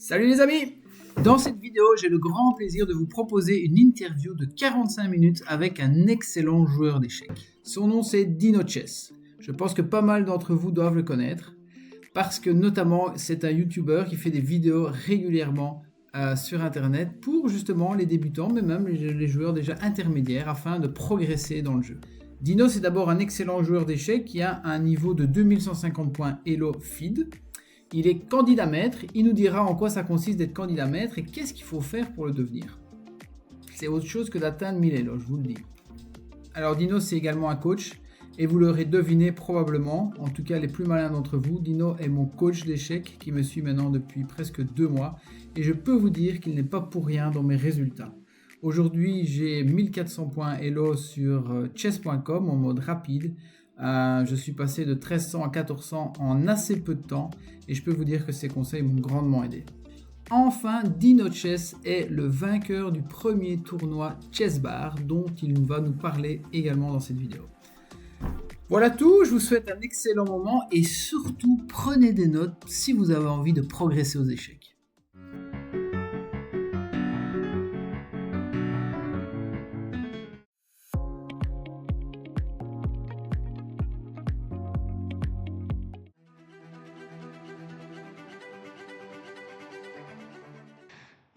Salut les amis! Dans cette vidéo, j'ai le grand plaisir de vous proposer une interview de 45 minutes avec un excellent joueur d'échecs. Son nom c'est Dino Chess. Je pense que pas mal d'entre vous doivent le connaître parce que notamment c'est un YouTuber qui fait des vidéos régulièrement sur internet pour justement les débutants mais même les joueurs déjà intermédiaires afin de progresser dans le jeu. Dino c'est d'abord un excellent joueur d'échecs qui a un niveau de 2150 points Elo FIDE. Il est candidat maître, il nous dira en quoi ça consiste d'être candidat maître et qu'est-ce qu'il faut faire pour le devenir. C'est autre chose que d'atteindre 1000 éloges, je vous le dis. Alors Dino c'est également un coach et vous l'aurez deviné probablement, en tout cas les plus malins d'entre vous, Dino est mon coach d'échecs qui me suit maintenant depuis presque 2 mois et je peux vous dire qu'il n'est pas pour rien dans mes résultats. Aujourd'hui j'ai 1400 points Elo sur chess.com en mode rapide. Je suis passé de 1300 à 1400 en assez peu de temps et je peux vous dire que ces conseils m'ont grandement aidé. Enfin, Dino Chess est le vainqueur du premier tournoi Chess Bar dont il va nous parler également dans cette vidéo. Voilà tout, je vous souhaite un excellent moment et surtout prenez des notes si vous avez envie de progresser aux échecs.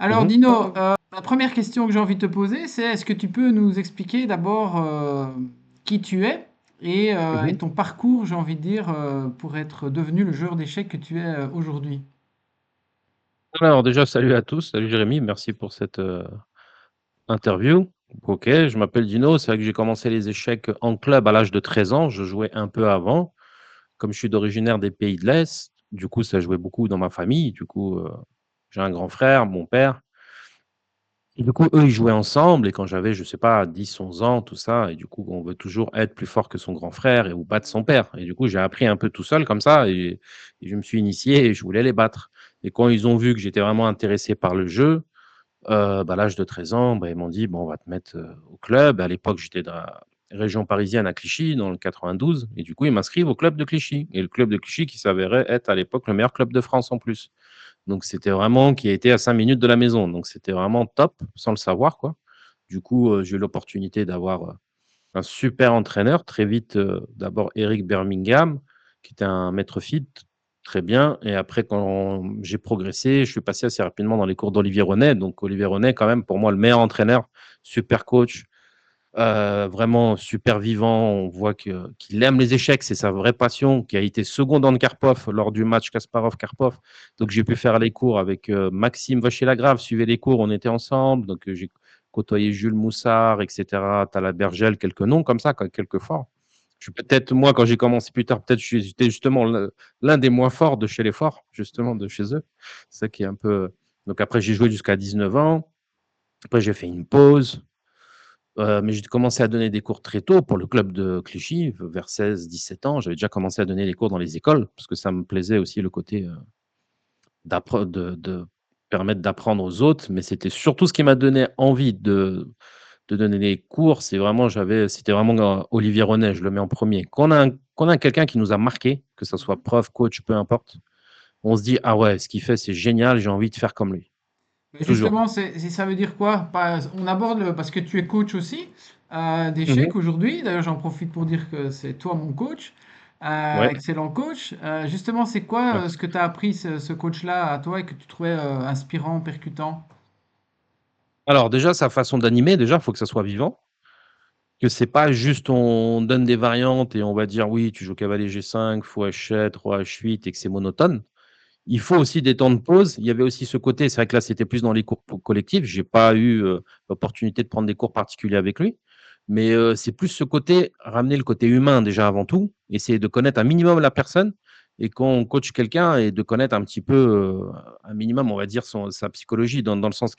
Alors Dino, la première question que j'ai envie de te poser, c'est est-ce que tu peux nous expliquer d'abord qui tu es et ton parcours, j'ai envie de dire, pour être devenu le joueur d'échecs que tu es aujourd'hui? Alors déjà, salut à tous, salut Jérémy, merci pour cette interview. Ok, je m'appelle Dino, c'est vrai que j'ai commencé les échecs en club à l'âge de 13 ans, je jouais un peu avant, comme je suis d'originaire des pays de l'Est, du coup ça jouait beaucoup dans ma famille, du coup j'ai un grand frère, mon père, et du coup eux ils jouaient ensemble, et quand j'avais, je sais pas, 10, 11 ans, tout ça, et du coup on veut toujours être plus fort que son grand frère ou battre son père, et du coup j'ai appris un peu tout seul comme ça, et je me suis initié et je voulais les battre. Et quand ils ont vu que j'étais vraiment intéressé par le jeu, à l'âge de 13 ans, ils m'ont dit: «Bon, on va te mettre, au club». À l'époque, j'étais dans la région parisienne à Clichy, dans le 92, et du coup, ils m'inscrivent au club de Clichy, et le club de Clichy qui s'avérait être à l'époque le meilleur club de France en plus. Donc c'était vraiment qui était à 5 minutes de la maison, donc c'était vraiment top, sans le savoir, quoi. Du coup, j'ai eu l'opportunité d'avoir, un super entraîneur très vite, d'abord Eric Birmingham, qui était un maître fit, très bien, et après quand j'ai progressé, je suis passé assez rapidement dans les cours d'Olivier Renet. Donc Olivier Renet quand même pour moi le meilleur entraîneur, super coach, vraiment super vivant. On voit qu'il aime les échecs, c'est sa vraie passion, qui a été second dans Karpov lors du match Kasparov-Karpov. Donc j'ai pu faire les cours avec, Maxime Vachier-Lagrave, suivait les cours, on était ensemble, donc j'ai côtoyé Jules Moussard et cetera, Tala Bergel, quelques noms comme ça, quoi, quelques forts. Je suis peut-être moi, quand j'ai commencé plus tard, peut-être j'étais justement l'un des moins forts de chez les forts, justement, de chez eux. C'est ça qui est un peu. Donc après, j'ai joué jusqu'à 19 ans. Après, j'ai fait une pause. Mais j'ai commencé à donner des cours très tôt pour le club de Clichy, vers 16, 17 ans. J'avais déjà commencé à donner des cours dans les écoles, parce que ça me plaisait aussi le côté, de permettre d'apprendre aux autres. Mais c'était surtout ce qui m'a donné envie de donner des cours, c'était vraiment, Olivier Renet, je le mets en premier. Quand on a quelqu'un qui nous a marqué, que ça soit prof, coach, peu importe, on se dit: «Ah ouais, ce qu'il fait, c'est génial, j'ai envie de faire comme lui». Mais Toujours. justement, ça veut dire quoi? On aborde parce que tu es coach aussi Mmh. d'échecs aujourd'hui. D'ailleurs, j'en profite pour dire que c'est toi mon coach, Ouais, excellent coach. Justement, c'est quoi ce merci. que tu as appris, ce coach-là, à toi et que tu trouvais inspirant, percutant? Alors déjà, sa façon d'animer, déjà, il faut que ça soit vivant, que c'est pas juste on donne des variantes et on va dire: «Oui, tu joues cavalier G5, fou H7, roi H8» et que c'est monotone. Il faut aussi des temps de pause. Il y avait aussi ce côté, c'est vrai que là, c'était plus dans les cours collectifs. J'ai pas eu, l'opportunité de prendre des cours particuliers avec lui, mais c'est plus ce côté, ramener le côté humain déjà avant tout, essayer de connaître un minimum la personne, et quand on coach quelqu'un, et de connaître un petit peu, un minimum, on va dire sa psychologie dans le sens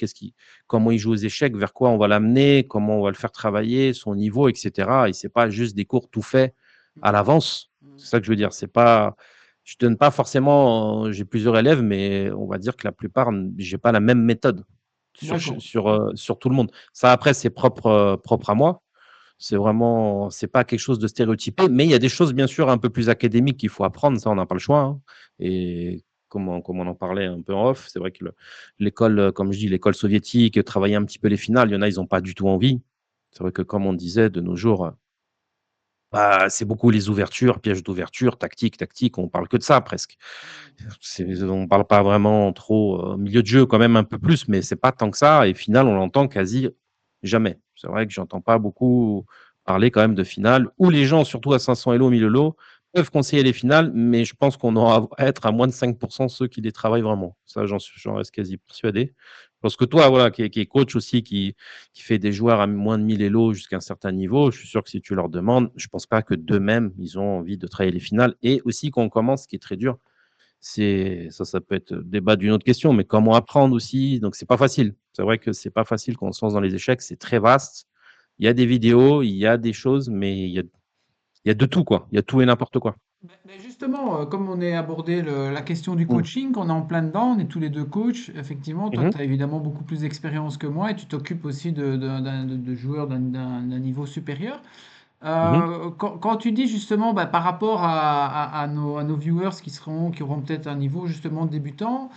comment il joue aux échecs, vers quoi on va l'amener, comment on va le faire travailler, son niveau et cetera, et c'est pas juste des cours tout faits à l'avance. Mhm. C'est ça que je veux dire. C'est pas Je donne pas forcément, j'ai plusieurs élèves, mais on va dire que la plupart, j'ai pas la même méthode D'accord. sur tout le monde. Ça, après, c'est propre à moi. C'est pas quelque chose de stéréotypé, mais il y a des choses, bien sûr, un peu plus académiques qu'il faut apprendre, ça, on n'a pas le choix, hein. Et comme on en parlait un peu en off, c'est vrai que l'école, comme je dis, l'école soviétique, travailler un petit peu les finales, il y en a, ils ont pas du tout envie. C'est vrai que comme on disait, de nos jours, bah, c'est beaucoup les ouvertures, pièges d'ouverture, tactique, tactique, on parle que de ça presque. On parle pas vraiment trop, milieu de jeu quand même un peu plus, mais c'est pas tant que ça et finale, on l'entend quasi jamais. C'est vrai que j'entends pas beaucoup parler quand même de finale où les gens, surtout à 500 Elo, 1000 Elo, peuvent conseiller les finales, mais je pense qu'on aura à être à moins de 5 ceux qui les travaillent vraiment. Ça, j'en reste quasi persuadé. Parce que toi, voilà, qui est coach aussi, qui fait des joueurs à moins de 1000 Elo jusqu'à un certain niveau, je suis sûr que si tu leur demandes, je pense pas que d'eux-mêmes, ils ont envie de travailler les finales et aussi quand on commence, ce qui est très dur, c'est ça peut être débat d'une autre question, mais comment apprendre aussi? Donc c'est pas facile. C'est vrai que c'est pas facile quand on se lance dans les échecs, c'est très vaste. Il y a des vidéos, il y a des choses, mais il y a de tout, quoi. Il y a tout et n'importe quoi. Justement, comme on est abordé la question du Mmh. coaching, qu'on est en plein dedans, on est tous les deux coachs, effectivement, toi Mmh. tu as évidemment beaucoup plus d'expérience que moi et tu t'occupes aussi de joueurs d'un niveau supérieur. Mmh. Quand tu dis justement bah, par rapport à nos viewers qui auront peut-être un niveau justement débutant,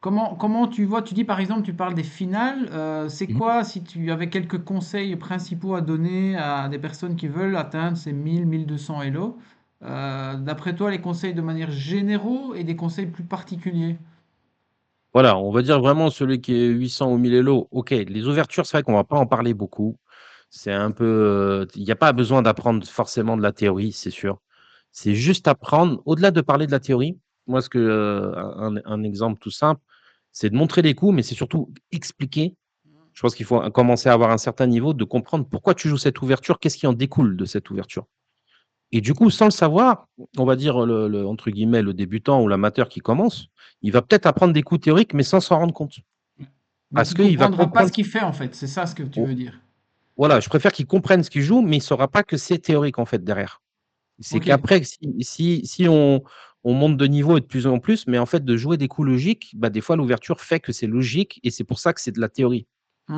comment tu vois, tu dis par exemple, tu parles des finales, c'est Mmh. quoi si tu avais quelques conseils principaux à donner à des personnes qui veulent atteindre ces 1000-1200 Elo? D'après toi, les conseils de manière généraux et des conseils plus particuliers? Voilà, on va dire vraiment celui qui est 800 ou 1000 Elo, OK. Les ouvertures, c'est vrai qu'on va pas en parler beaucoup. C'est un peu, il y a pas besoin d'apprendre forcément de la théorie, c'est sûr. C'est juste apprendre au-delà de parler de la théorie, moi ce que, un exemple tout simple, c'est de montrer les coups, mais c'est surtout expliquer. Je pense qu'il faut commencer à avoir un certain niveau de comprendre pourquoi tu joues cette ouverture, qu'est-ce qui en découle de cette ouverture? Et du coup, sans le savoir, on va dire le entre guillemets «le débutant» ou l'amateur qui commence, il va peut-être apprendre des coups théoriques, mais sans s'en rendre compte. Mais Parce qui qu'il va comprendra pas comprendre ce qu'il fait en fait, c'est ça ce que tu o veux dire. voilà, je préfère qu'il comprenne ce qu'il joue, mais il ne saura pas que c'est théorique en fait derrière. C'est Ok. qu'après que si on monte de niveau et de plus en plus, mais en fait de jouer des coups logiques, bah, des fois l'ouverture fait que c'est logique et c'est pour ça que c'est de la théorie.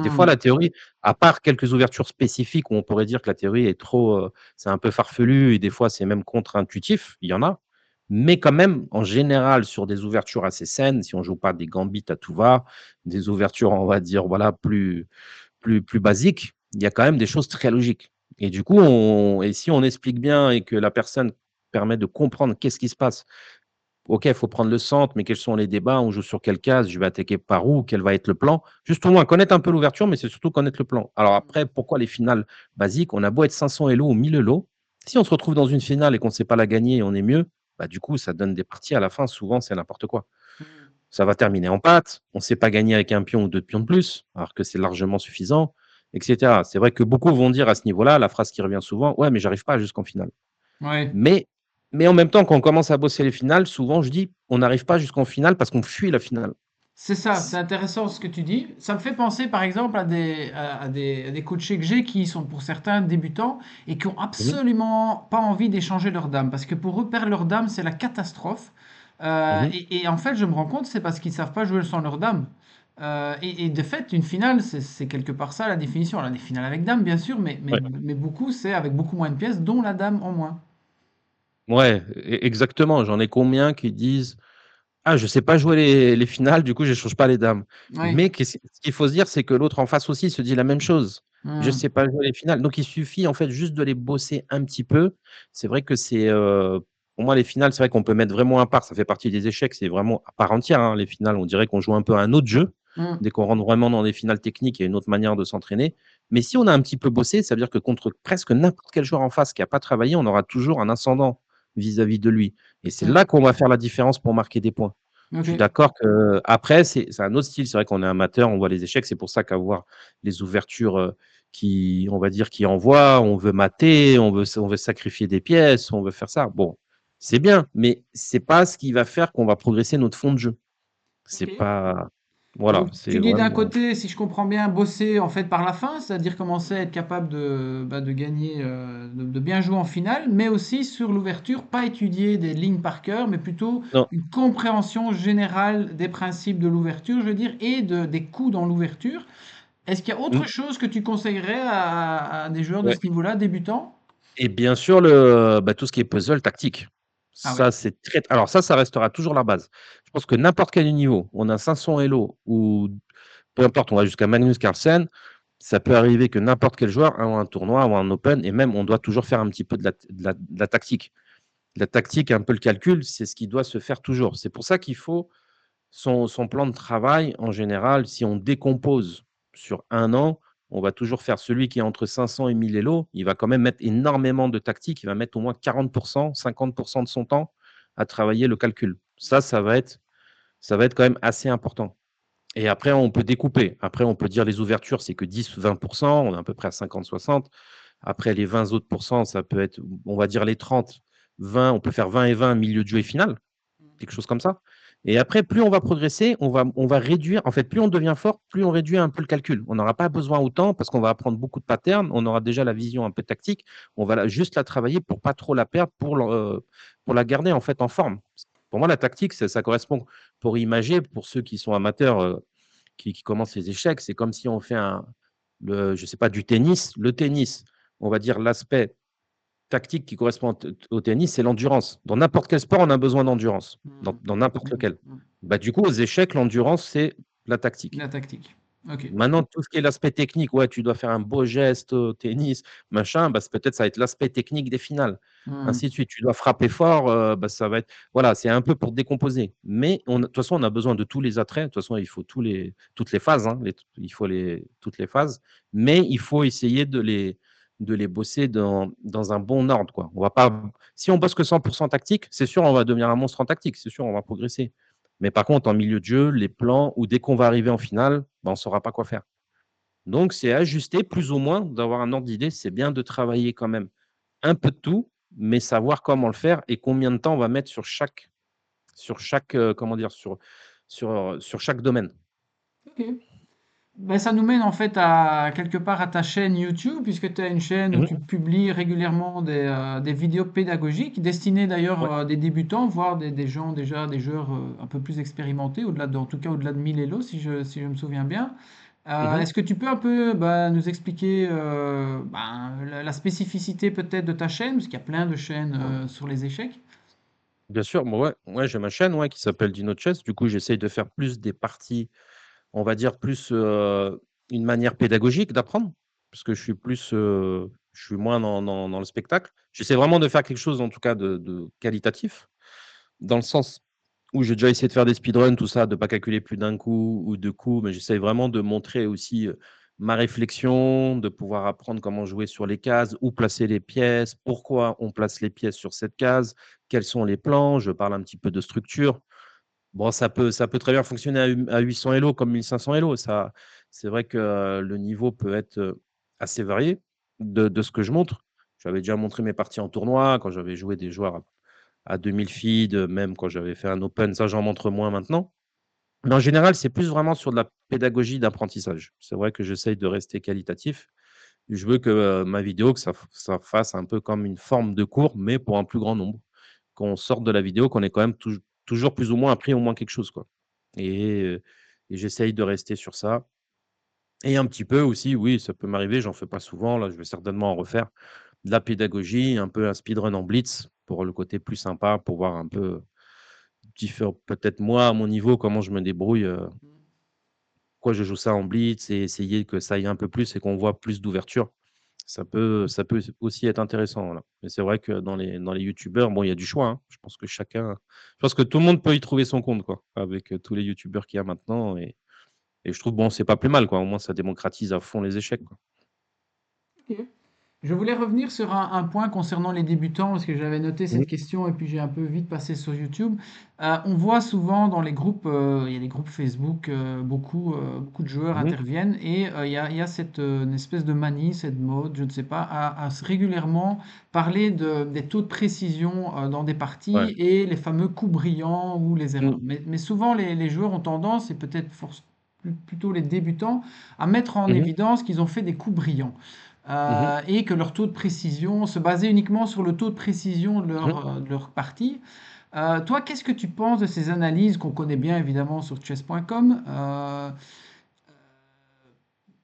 Des fois Hmm. la théorie, à part quelques ouvertures spécifiques où on pourrait dire que la théorie est trop, c'est un peu farfelu et des fois c'est même contre-intuitif, il y en a. Mais quand même, en général, sur des ouvertures assez saines, si on joue pas des gambits à tout va, des ouvertures, on va dire, voilà, plus basiques, il y a quand même des choses très logiques. Et du coup, si on explique bien et que la personne permet de comprendre qu'est-ce qui se passe. OK, il faut prendre le centre, mais quels sont les débats? On joue sur quelle case? Je vais attaquer par où? Quel va être le plan? Juste au moins connaître un peu l'ouverture, mais c'est surtout connaître le plan. Alors après, pourquoi les finales basiques? On a beau être 500 Elo ou 1000 Elo, si on se retrouve dans une finale et qu'on ne sait pas la gagner et on est mieux, bah, du coup, ça donne des parties à la fin, souvent, c'est n'importe quoi. Ça va terminer en pâte, on ne sait pas gagner avec un pion ou 2 pions de plus, alors que c'est largement suffisant, et cetera. C'est vrai que beaucoup vont dire à ce niveau-là, la phrase qui revient souvent: «Ouais, mais j'arrive pas jusqu'en finale». Ouais. Mais en même temps, quand on commence à bosser les finales, souvent je dis: «On n'arrive pas jusqu'en finale parce qu'on fuit la finale». C'est ça, c'est C intéressant ce que tu dis. Ça me fait penser par exemple à des coachés que j'ai qui sont pour certains débutants et qui ont Mmh. absolument pas envie d'échanger leur dame parce que pour eux, perdre leur dame, c'est la catastrophe. Mmh. Et en fait, je me rends compte, c'est parce qu'ils savent pas jouer sans leur dame. Et de fait, une finale, c'est quelque part ça la définition. Alors, des finales avec dame, bien sûr, Ouais. mais beaucoup, c'est avec beaucoup moins de pièces, dont la dame en moins. Ouais, exactement. J'en ai combien qui disent: «Ah, je sais pas jouer les finales, du coup, j'échange pas les dames». Oui. Mais ce qu'il faut se dire, c'est que l'autre en face aussi se dit la même chose. Je Hmm. sais pas jouer les finales. Donc il suffit en fait juste de les bosser un petit peu. C'est vrai que pour moi les finales, c'est vrai qu'on peut mettre vraiment à part. Ça fait partie des échecs, c'est vraiment à part entière, hein, les finales. On dirait qu'on joue un peu à un autre jeu. Hmm. Dès qu'on rentre vraiment dans des finales techniques, il y a une autre manière de s'entraîner. Mais si on a un petit peu bossé, ça veut dire que contre presque n'importe quel joueur en face qui a pas travaillé, on aura toujours un ascendant vis-à-vis de lui. Et c'est Hmm. là qu'on va faire la différence pour marquer des points. Je suis Ok. d'accord qu'après, c'est un autre style. C'est vrai qu'on est amateur, on voit les échecs. C'est pour ça qu'avoir les ouvertures qui, on va dire, qui envoient, on veut mater, on veut sacrifier des pièces, on veut faire ça. Bon, c'est bien, mais c'est pas ce qui va faire qu'on va progresser notre fond de jeu. C'est Ok. pas. Voilà, Donc, c'est tu dis d'un vraiment. côté, si je comprends bien, bosser en fait par la fin, c'est-à-dire commencer à être capable de gagner, de bien jouer en finale, mais aussi sur l'ouverture, pas étudier des lignes par cœur, mais plutôt Non. une compréhension générale des principes de l'ouverture, je veux dire, et des coups dans l'ouverture. Est-ce qu'il y a Mm, autre chose que tu conseillerais à des joueurs de ouais. ce niveau-là, débutants? Et bien sûr, tout ce qui est puzzle tactique. Ah oui. Ça, c'est très alors ça restera toujours la base. Je pense que n'importe quel niveau, on a 500 Elo ou peu importe, on va jusqu'à Magnus Carlsen, ça peut arriver que n'importe quel joueur, un tournoi ou un open et même on doit toujours faire un petit peu de la tactique. La tactique, un peu le calcul, c'est ce qui doit se faire toujours. C'est pour ça qu'il faut son plan de travail, en général, si on décompose sur un an, on va toujours faire celui qui est entre 500 et 1000 Elo, il va quand même mettre énormément de tactique, il va mettre au moins 40%, 50% de son temps à travailler le calcul. Ça va être quand même assez important. Et après, on peut découper. Après, on peut dire les ouvertures, c'est que 10 ou 20%, on est à peu près à 50-60. Après, les 20 autres pourcents, ça peut être, on va dire les 30, 20, on peut faire 20 et 20, milieu de jeu et finale, quelque chose comme ça. Et après, plus on va progresser, on va réduire. En fait, plus on devient fort, plus on réduit un peu le calcul. On n'aura pas besoin autant parce qu'on va apprendre beaucoup de patterns. On aura déjà la vision un peu tactique. On va juste la travailler pour pas trop la perdre, pour la garder en fait en forme. Pour moi, la tactique, ça correspond pour imager, pour ceux qui sont amateurs, qui commencent les échecs. C'est comme si on fait je sais pas, du tennis. Le tennis, on va dire l'aspect tactique qui correspond au tennis, c'est l'endurance. Dans n'importe quel sport, on a besoin d'endurance, Mmh. dans n'importe Mmh lequel. mh. Bah, du coup, aux échecs, l'endurance, c'est la tactique. La tactique. OK. Maintenant, tout ce qui est l'aspect technique, ouais, tu dois faire un beau geste au tennis, machin, bah, peut-être ça va être l'aspect technique des finales, Mmh. ainsi de suite. Tu dois frapper fort, bah, ça va être voilà, c'est un peu pour décomposer. Mais de toute façon, on a besoin de tous les attraits. De toute façon, il faut toutes les phases, hein, il faut toutes les phases, mais il faut essayer de les bosser dans un bon ordre, quoi. On va pas Si on bosse que 100% tactique, c'est sûr, on va devenir un monstre en tactique, c'est sûr, on va progresser. Mais par contre, en milieu de jeu, les plans ou dès qu'on va arriver en finale, bah, on ne saura pas quoi faire. Donc, c'est ajuster plus ou moins, d'avoir un ordre d'idée. C'est bien de travailler quand même un peu de tout, mais savoir comment le faire et combien de temps on va mettre comment dire, sur chaque domaine. OK. Ben, ça nous mène en fait à quelque part à ta chaîne YouTube, puisque tu as une chaîne où Mmh. tu publies régulièrement des vidéos pédagogiques destinées d'ailleurs Ouais. à des débutants, voire des gens déjà, des joueurs un peu plus expérimentés, en tout cas au-delà de 1000 Elo, si je me souviens bien. Mmh. Est-ce que tu peux un peu nous expliquer la spécificité peut-être de ta chaîne, parce qu'il y a plein de chaînes sur les échecs? Bien sûr, moi, ouais, j'ai ma chaîne, ouais, qui s'appelle Dino Chess. Du coup, j'essaye de faire plus des parties, on va dire plus, une manière pédagogique d'apprendre, parce que je suis moins dans le spectacle. J'essaie vraiment de faire quelque chose, en tout cas, de qualitatif, dans le sens où j'ai déjà essayé de faire des speedruns, tout ça, de pas calculer plus d'un coup ou 2 coups, mais j'essaie vraiment de montrer aussi, ma réflexion, de pouvoir apprendre comment jouer sur les cases, où placer les pièces, pourquoi on place les pièces sur cette case, quels sont les plans. Je parle un petit peu de structure. Bon, ça peut très bien fonctionner à 800 Elo comme 1500 Elo. C'est vrai que le niveau peut être assez varié de ce que je montre. J'avais déjà montré mes parties en tournoi, quand j'avais joué des joueurs à 2000 feeds, même quand j'avais fait un open, ça j'en montre moins maintenant. Mais en général, c'est plus vraiment sur de la pédagogie d'apprentissage. C'est vrai que j'essaye de rester qualitatif. Je veux que ma vidéo, que ça fasse un peu comme une forme de cours, mais pour un plus grand nombre. Qu'on sorte de la vidéo, qu'on ait quand même toujours plus ou moins appris au moins quelque chose, quoi. Et, heu, et j'essaye de rester sur ça. Et un petit peu aussi, oui, ça peut m'arriver, j'en fais pas souvent, là, je vais certainement en refaire, de la pédagogie, un peu un speedrun en blitz pour le côté plus sympa, pour voir un peu peut-être moi, à mon niveau, comment je me débrouille, pourquoi je joue ça en blitz et essayer que ça aille un peu plus et qu'on voit plus d'ouverture. Ça peut aussi être intéressant, voilà. Mais c'est vrai que dans les youtubeurs, bon, il y a du choix, hein. Je pense que tout le monde peut y trouver son compte, quoi, avec, tous les youtubeurs qu'il y a maintenant et je trouve, bon, c'est pas plus mal, quoi. Au moins, ça démocratise à fond les échecs, quoi. Ok. Je voulais revenir sur un point concernant les débutants, parce que j'avais noté Mmh. cette question et puis j'ai un peu vite passé sur YouTube. On voit souvent dans les groupes, il y a des groupes Facebook, beaucoup de joueurs Mmh. interviennent et il y a cette une espèce de manie, cette mode, je ne sais pas, régulièrement parler des taux de précision dans des Ouais. parties et les fameux coups brillants ou les erreurs. Mmh. Mais souvent les joueurs ont tendance, et peut-être plutôt les débutants, à mettre en Mmh. évidence qu'ils ont fait des coups brillants Mmh. et que leur taux de précision se basait uniquement sur le taux de précision Mmh. de leur partie. Toi, qu'est-ce que tu penses de ces analyses qu'on connaît bien évidemment sur chess.com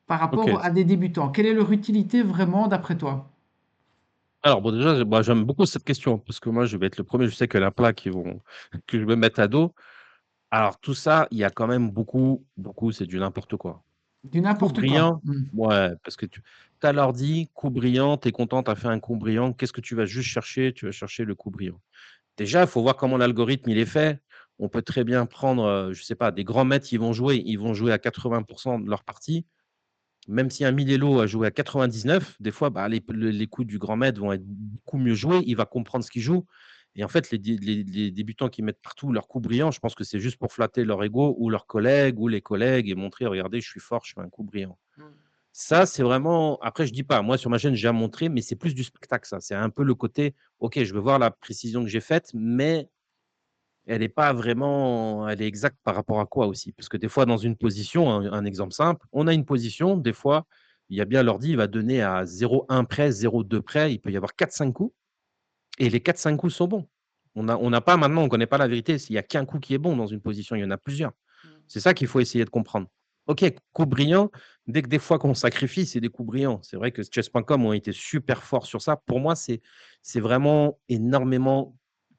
par rapport OK. à des débutants? Quelle est leur utilité vraiment d'après toi? Alors bon, déjà, j'aime beaucoup cette question parce que moi, je vais être le premier. Je sais qu'il y a un plat que je vais mettre à dos. Alors tout ça, il y a quand même beaucoup, c'est du n'importe quoi. Du Coup n'importe quoi. brillant, ouais, parce que tu as l'ordi, coup brillant, tu es content, tu as fait un coup brillant. Qu'est-ce que tu vas juste chercher? Tu vas chercher le coup brillant. Déjà, il faut voir comment l'algorithme il est fait. On peut très bien prendre, je sais pas, des grands maîtres, ils vont jouer à 80 de leur partie. Même si un Milelo a joué à 99, des fois, bah, les coups du grand maître vont être beaucoup mieux joués. Il va comprendre ce qu'il joue. Et en fait, les débutants qui mettent partout leurs coups brillants, je pense que c'est juste pour flatter leur ego ou leurs collègues ou les collègues et montrer, regardez, je suis fort, je fais un coup brillant. Ça, c'est vraiment. Après, je dis pas, moi sur ma chaîne, j'ai à montrer, mais c'est plus du spectacle, ça. C'est un peu le côté, ok, je veux voir la précision que j'ai faite, mais elle est pas vraiment, elle est exacte par rapport à quoi aussi? Parce que des fois, dans une position, un exemple simple, on a une position, des fois, il y a bien l'ordi, il va donner à 0,1 près, 0,2 près, il peut y avoir 4-5 coups et les 4-5 coups sont bons. On n'a pas maintenant, on connaît pas la vérité, s'il y a qu'un coup qui est bon dans une position, il y en a plusieurs. C'est ça qu'il faut essayer de comprendre. OK, coup brillant, dès que des fois qu'on sacrifie, c'est des coups brillants. C'est vrai que chess.com ont été super forts sur ça. Pour moi, c'est vraiment énormément.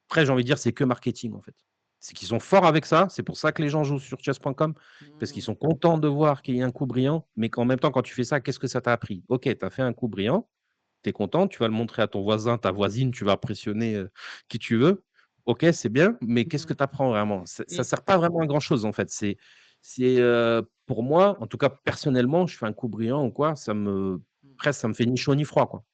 Après, j'ai envie de dire, c'est que marketing en fait. C'est qu'ils sont forts avec ça. C'est pour ça que les gens jouent sur chess.com parce qu'ils sont contents de voir qu'il y a un coup brillant. Mais qu'en même temps, quand tu fais ça, qu'est-ce que ça t'a appris? OK, tu as fait un coup brillant, tu es content, tu vas le montrer à ton voisin, ta voisine, tu vas impressionner qui tu veux. OK, c'est bien, mais qu'est-ce que tu apprends vraiment? Ça ne Et, sert pas vraiment à grand-chose en fait. Pour moi, en tout cas personnellement, je fais un coup brillant ou quoi, presque ça me fait ni chaud ni froid, quoi.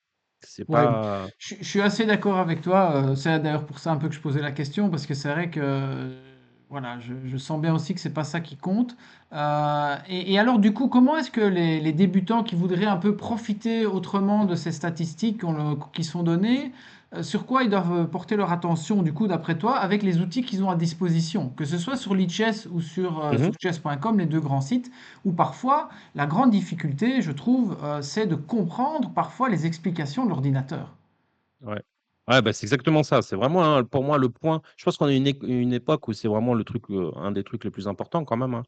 C'est ouais, pas. je suis assez d'accord avec toi. C'est d'ailleurs pour ça un peu que je posais la question, parce que c'est vrai que voilà, je sens bien aussi que c'est pas ça qui compte. Et alors, du coup, comment est-ce que les débutants qui voudraient un peu profiter autrement de ces statistiques qui sont données, sur quoi ils doivent porter leur attention, du coup, d'après toi, avec les outils qu'ils ont à disposition, que ce soit sur Lichess ou sur Mmh. chess.com, les deux grands sites, où parfois la grande difficulté, je trouve, c'est de comprendre parfois les explications de l'ordinateur. Ouais. Ouais, bah, c'est exactement ça. C'est vraiment, pour moi, le point. Je pense qu'on a une époque où c'est vraiment un des trucs les plus importants quand même, hein.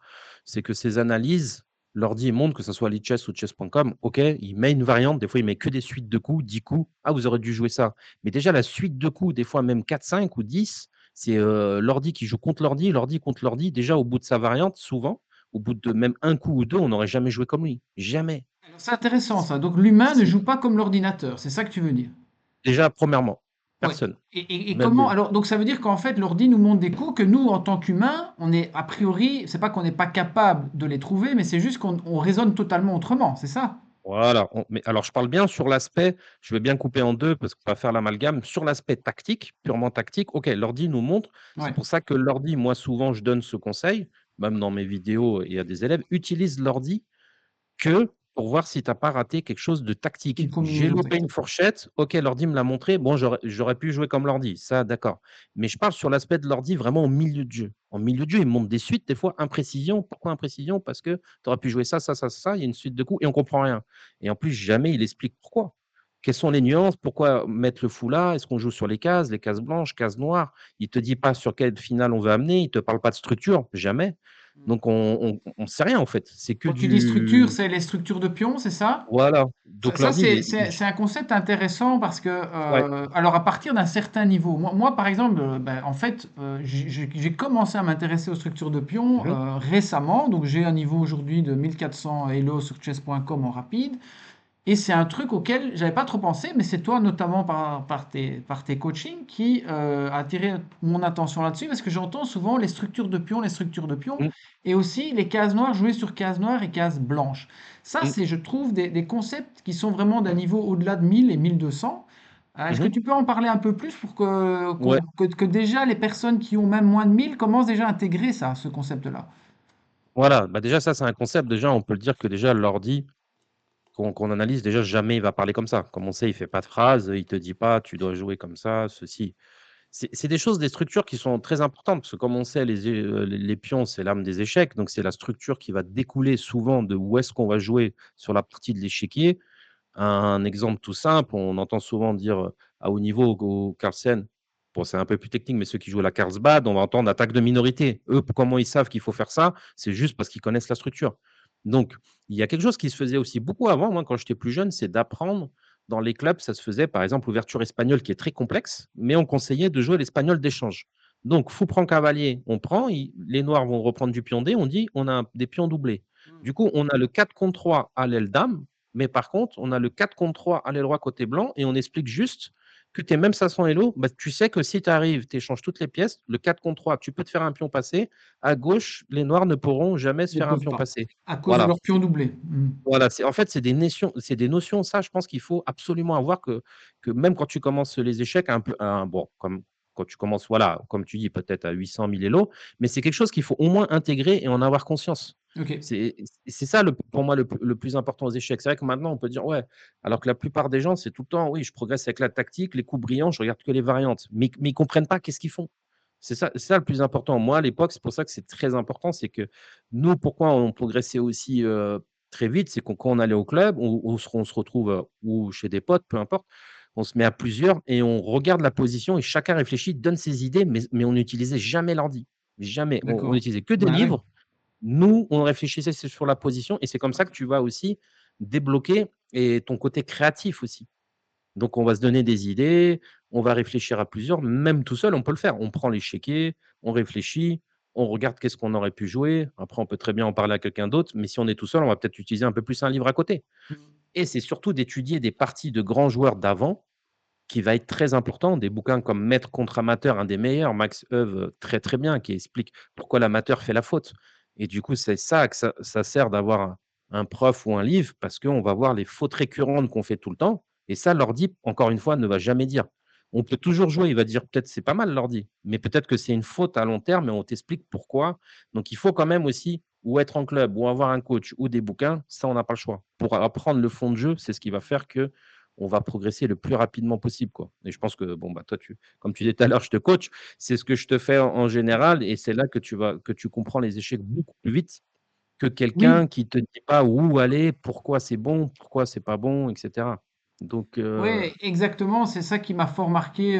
C'est que ces analyses, l'ordi, il montre que ce soit Lichess ou chess.com, OK, il met une variante, des fois, il met que des suites de coups, 10 coups. Ah, vous aurez dû jouer ça. Mais déjà, la suite de coups, des fois même 4, 5 ou 10, c'est l'ordi qui joue contre l'ordi contre l'ordi. Déjà, au bout de sa variante, souvent, au bout de même un coup ou deux, on n'aurait jamais joué comme lui. Jamais. Alors, c'est intéressant ça. Donc l'humain ne C'est joue pas comme l'ordinateur, c'est ça que tu veux dire? déjà, premièrement, Ouais. personne. Et Même comment alors donc ça veut dire qu'en fait l'ordi nous montre des coups que nous en tant qu'humains, on est a priori, c'est pas qu'on n'est pas capable de les trouver, mais c'est juste qu'on raisonne totalement autrement, c'est ça? Voilà, mais alors je parle bien sur l'aspect, je vais bien couper en 2 parce qu'on va faire l'amalgame. Sur l'aspect tactique, purement tactique, OK, l'ordi nous montre. C'est Ouais. pour ça que l'ordi, moi souvent je donne ce conseil, même dans mes vidéos et à des élèves, utilise l'ordi que pour voir si tu as pas raté quelque chose de Une tactique. J'ai combinaison loupé une tactique. fourchette, OK, l'ordi me l'a montré, bon, j'aurais pu jouer comme l'ordi, ça d'accord. Mais je parle sur l'aspect de l'ordi vraiment au milieu de jeu. En milieu de jeu, il me montre des suites, des fois imprécision. Pourquoi imprécision? Parce que tu aurais pu jouer ça, ça, ça, ça, il y a une suite de coups et on comprend rien. Et en plus, jamais il explique pourquoi. Quelles sont les nuances? Pourquoi mettre le fou là? Est-ce qu'on joue sur les cases blanches, cases noires? Il te dit pas sur quelle finale on veut amener, il te parle pas de structure, jamais. Donc on sait rien en fait. C'est que Quand tu dis structure, du. c'est les structures de pions, c'est ça? Voilà, Ça, donc ça, l'ordi, c'est un concept intéressant parce que, ouais. alors à partir d'un certain niveau, moi par exemple, ben, en fait, j'ai commencé à m'intéresser aux structures de pions Mmh. récemment, donc j'ai un niveau aujourd'hui de 1400 Elo sur chess.com en rapide. Et c'est un truc auquel j'avais pas trop pensé, mais c'est toi notamment par tes coachings qui a attiré mon attention là-dessus, parce que j'entends souvent les structures de pions, Mmh. et aussi les cases noires jouer sur cases noires et cases blanches. Ça, Mmh. c'est, je trouve, des concepts qui sont vraiment d'un niveau au-delà de 1000 et 1200. Est-ce que Mmh. tu peux en parler un peu plus pour Ouais, que déjà les personnes qui ont même moins de 1000 commencent déjà à intégrer ça, ce concept-là? voilà, bah, déjà ça, c'est un concept, déjà on peut le dire que déjà l'ordi qu'on analyse, déjà jamais il va parler comme ça. Comme on sait, il fait pas de phrase, il te dit pas: «Tu dois jouer comme ça, ceci». C'est des choses, des structures qui sont très importantes parce que comme on sait, les pions, c'est l'âme des échecs, donc c'est la structure qui va découler souvent de où est-ce qu'on va jouer sur la partie de l'échiquier. Un exemple tout simple, on entend souvent dire, à haut niveau au Carlsen, bon, c'est un peu plus technique, mais ceux qui jouent à la Carlsbad, on va entendre attaque de minorité. Eux, comment ils savent qu'il faut faire ça? C'est juste parce qu'ils connaissent la structure. Donc, il y a quelque chose qui se faisait aussi beaucoup avant, moi, quand j'étais plus jeune, c'est d'apprendre dans les clubs, ça se faisait, par exemple, ouverture espagnole qui est très complexe, mais on conseillait de jouer l'espagnol d'échange. Donc, fou prend cavalier, on prend, les noirs vont reprendre du pion D, on dit on a des pions doublés. Du coup, on a le 4 contre 3 à l'aile dame, mais par contre, on a le 4 contre 3 à l'aile roi côté blanc, et on explique juste que tu es même 500 Hello, bah, tu sais que si tu arrives, tu échanges toutes les pièces, le 4 contre 3, tu peux te faire un pion passé. À gauche, les noirs ne pourront jamais se Ils ne faire un peuvent pion pas. passé. À cause de Voilà. leur pion doublé. Voilà, en fait, c'est des notions, ça, je pense qu'il faut absolument avoir que même quand tu commences les échecs, un peu, bon, comme quand tu commences, voilà, comme tu dis, peut-être à 800 000 Elo, mais c'est quelque chose qu'il faut au moins intégrer et en avoir conscience. Ok. C'est ça, pour moi, le plus important aux échecs. C'est vrai que maintenant, on peut dire, ouais, alors que la plupart des gens, c'est tout le temps, oui, je progresse avec la tactique, les coups brillants, je regarde que les variantes, mais ils ne comprennent pas qu'est-ce qu'ils font. C'est ça le plus important. Moi, à l'époque, c'est pour ça que c'est très important, c'est que nous, pourquoi on progressait aussi très vite, c'est qu'on quand on allait au club, on se retrouve, ou chez des potes, peu importe, on se met à plusieurs et on regarde la position et chacun réfléchit, donne ses idées, mais on n'utilisait jamais l'ordi. Jamais. On D'accord. utilisait que des Bah ouais. livres. Nous, on réfléchissait sur la position et c'est comme ça que tu vas aussi débloquer et ton côté créatif aussi. Donc, on va se donner des idées, on va réfléchir à plusieurs, même tout seul, on peut le faire. On prend l'échiquier, on réfléchit, on regarde qu'est-ce qu'on aurait pu jouer. Après, on peut très bien en parler à quelqu'un d'autre, mais si on est tout seul, on va peut-être utiliser un peu plus un livre à côté. Et c'est surtout d'étudier des parties de grands joueurs d'avant qui va être très important. Des bouquins comme Maître contre amateur, un des meilleurs, Max Euwe, très très bien, qui explique pourquoi l'amateur fait la faute. Et du coup, c'est ça que ça sert d'avoir un prof ou un livre, parce qu'on va voir les fautes récurrentes qu'on fait tout le temps. Et ça, l'ordi, encore une fois, ne va jamais dire. On peut toujours jouer, il va dire peut-être c'est pas mal l'ordi, mais peut-être que c'est une faute à long terme et on t'explique pourquoi. Donc il faut quand même aussi ou être en club ou avoir un coach ou des bouquins, ça on n'a pas le choix. Pour apprendre le fond de jeu, c'est ce qui va faire que on va progresser le plus rapidement possible, quoi. Et je pense que, bon, bah, toi, comme tu disais tout à l'heure, je te coach, c'est ce que je te fais en général, et c'est là que tu comprends les échecs beaucoup plus vite que Oui, quelqu'un qui te dit pas où aller, pourquoi c'est bon, pourquoi c'est pas bon, etc. Donc, ouais, exactement. C'est ça qui m'a fort marqué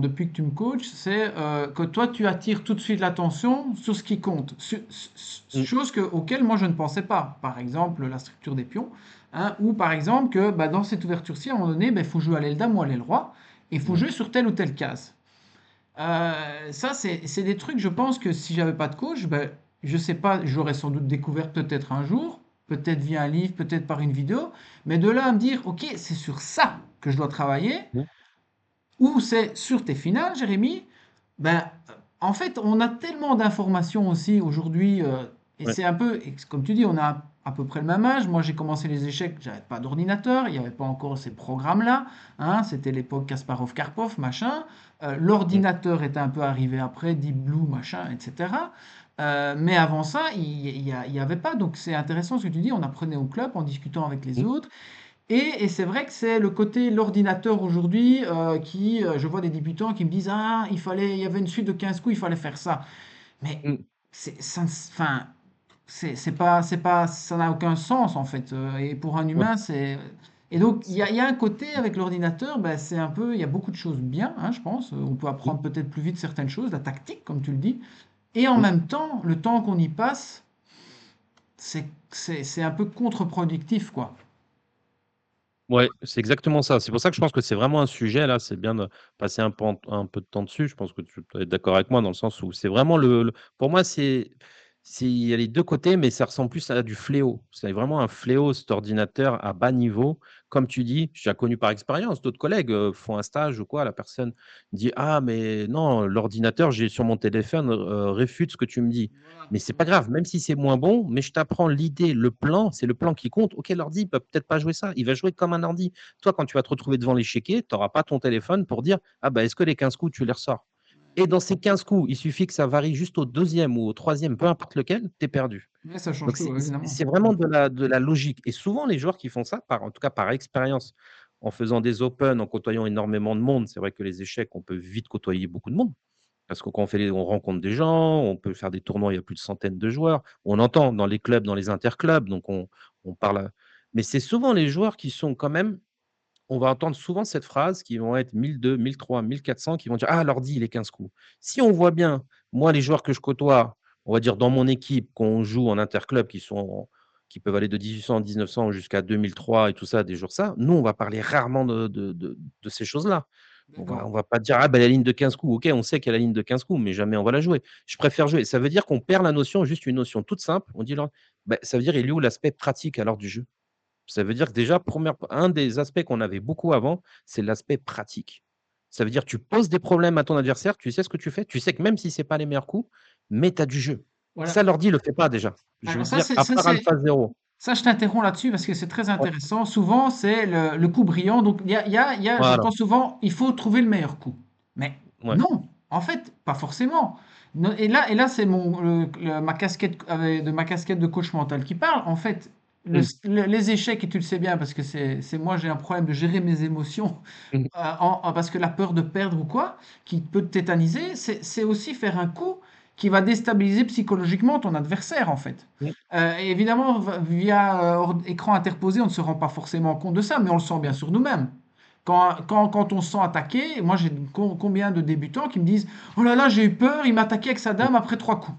depuis que tu me coaches, c'est que toi, tu attires tout de suite l'attention sur ce qui compte, mmh, auxquelles moi je ne pensais pas. Par exemple, la structure des pions, hein, ou par exemple que bah, dans cette ouverture-ci, à un moment donné, il faut jouer à l'aile dame ou à l'aile roi, et il faut mmh, jouer sur telle ou telle case. Ça, c'est des trucs, je pense que si j'avais pas de coach, ben, je sais pas, j'aurais sans doute découvert peut-être un jour, peut-être via un livre, peut-être par une vidéo, mais de là à me dire, ok, c'est sur ça que je dois travailler, mmh, ou c'est sur tes finales, Jérémy, ben, en fait, on a tellement d'informations aussi aujourd'hui, et ouais, c'est un peu, et comme tu dis, on a à peu près le même âge. Moi, j'ai commencé les échecs, j'avais pas d'ordinateur, il n'y avait pas encore ces programmes-là, hein, c'était l'époque Kasparov-Karpov, machin. mmh, L'ordinateur était un peu arrivé après, Deep Blue, machin, etc. Mais avant ça, il y avait pas. Donc, c'est intéressant ce que tu dis, on apprenait au club en discutant avec les mmh, autres. Et c'est vrai que c'est le côté l'ordinateur aujourd'hui je vois des débutants qui me disent, ah, il y avait une suite de 15 coups, il fallait faire ça. Mais mmh, enfin, ça n'a aucun sens en fait. Et pour un ouais, humain, c'est. Et donc, il y a un côté avec l'ordinateur, ben, c'est un peu, il y a beaucoup de choses bien, hein, je pense. On peut mmh, apprendre peut-être plus vite certaines choses, la tactique, comme tu le dis. Et en mmh. même temps, le temps qu'on y passe, c'est un peu contre-productif, quoi. Ouais, c'est exactement ça. C'est pour ça que je pense que c'est vraiment un sujet là, c'est bien de passer un peu de temps dessus. Je pense que tu dois être d'accord avec moi dans le sens où c'est vraiment pour moi, il y a les 2 côtés, mais ça ressemble plus à du fléau. C'est vraiment un fléau, cet ordinateur à bas niveau. Comme tu dis, j'ai déjà connu par expérience, d'autres collègues, font un stage ou quoi, la personne dit: «Ah mais non, l'ordinateur, j'ai sur mon téléphone, réfute ce que tu me dis». Voilà. Mais c'est pas grave, même si c'est moins bon, mais je t'apprends l'idée, le plan, c'est le plan qui compte. OK, l'ordi, il peut peut-être pas jouer ça, il va jouer comme un ordi. Toi, quand tu vas te retrouver devant l'échiquier, tu auras pas ton téléphone pour dire: «Ah bah, est-ce que les 15 coups, tu les ressors?» Et dans ces 15 coups, il suffit que ça varie juste au deuxième ou au troisième, peu importe lequel, tu es perdu. Ouais, ça change Donc tout, ouais, évidemment. c'est vraiment de la logique, et souvent les joueurs qui font ça, en tout cas par expérience, en faisant des open, en côtoyant énormément de monde, c'est vrai que les échecs, on peut vite côtoyer beaucoup de monde. Parce que quand on rencontre des gens, on peut faire des tournois, il y a plus de centaines de joueurs. On entend dans les clubs, dans les interclubs, donc on parle mais c'est souvent les joueurs qui sont quand même, on va entendre souvent cette phrase, qui vont être 1002, 1003, 1400, qui vont dire: «Ah, l'ordi, il est 15 coups». Si on voit bien, moi, les joueurs que je côtoie, on va dire dans mon équipe, quand on joue en interclub, qui peuvent aller de 1800 à 1900 jusqu'à 2003 et tout ça, des jours ça. Nous, on va parler rarement de ces choses-là. On D'accord. va pas dire: «Ah ben la ligne de 15 coups». OK, on sait qu'il y a la ligne de 15 coups, mais jamais on va la jouer. Je préfère jouer. Ça veut dire qu'on perd la notion, juste une notion toute simple. On dit là, ça veut dire il est où l'aspect pratique alors du jeu? Ça veut dire que déjà, un des aspects qu'on avait beaucoup avant, c'est l'aspect pratique. Ça veut dire tu poses des problèmes à ton adversaire, tu sais ce que tu fais, tu sais que même si c'est pas les meilleurs coups, mais tu as du jeu. Ça, Voilà. l'ordi le fait pas déjà. Je veux Alors ça, dire, c'est à ça, part c'est AlphaZero. ça, je t'interromps là-dessus parce que c'est très Ouais, intéressant. Souvent, c'est le coup brillant. Donc, voilà, j'entends souvent, il faut trouver le meilleur coup. Mais ouais. non, en fait, pas forcément. Et là, c'est ma casquette ma casquette de coach mental qui parle. En fait, Mmh, les échecs, et tu le sais bien parce que c'est moi, j'ai un problème de gérer mes émotions mmh, parce que la peur de perdre ou quoi, qui peut te tétaniser, c'est aussi faire un coup qui va déstabiliser psychologiquement ton adversaire, en fait. mmh, Et évidemment, via écran interposé, on ne se rend pas forcément compte de ça, mais on le sent bien mmh. sur nous-mêmes. Quand on se sent attaqué, moi j'ai combien de débutants qui me disent: «Oh là là, j'ai eu peur, il m'a attaqué avec sa Mmh. dame après 3 coups».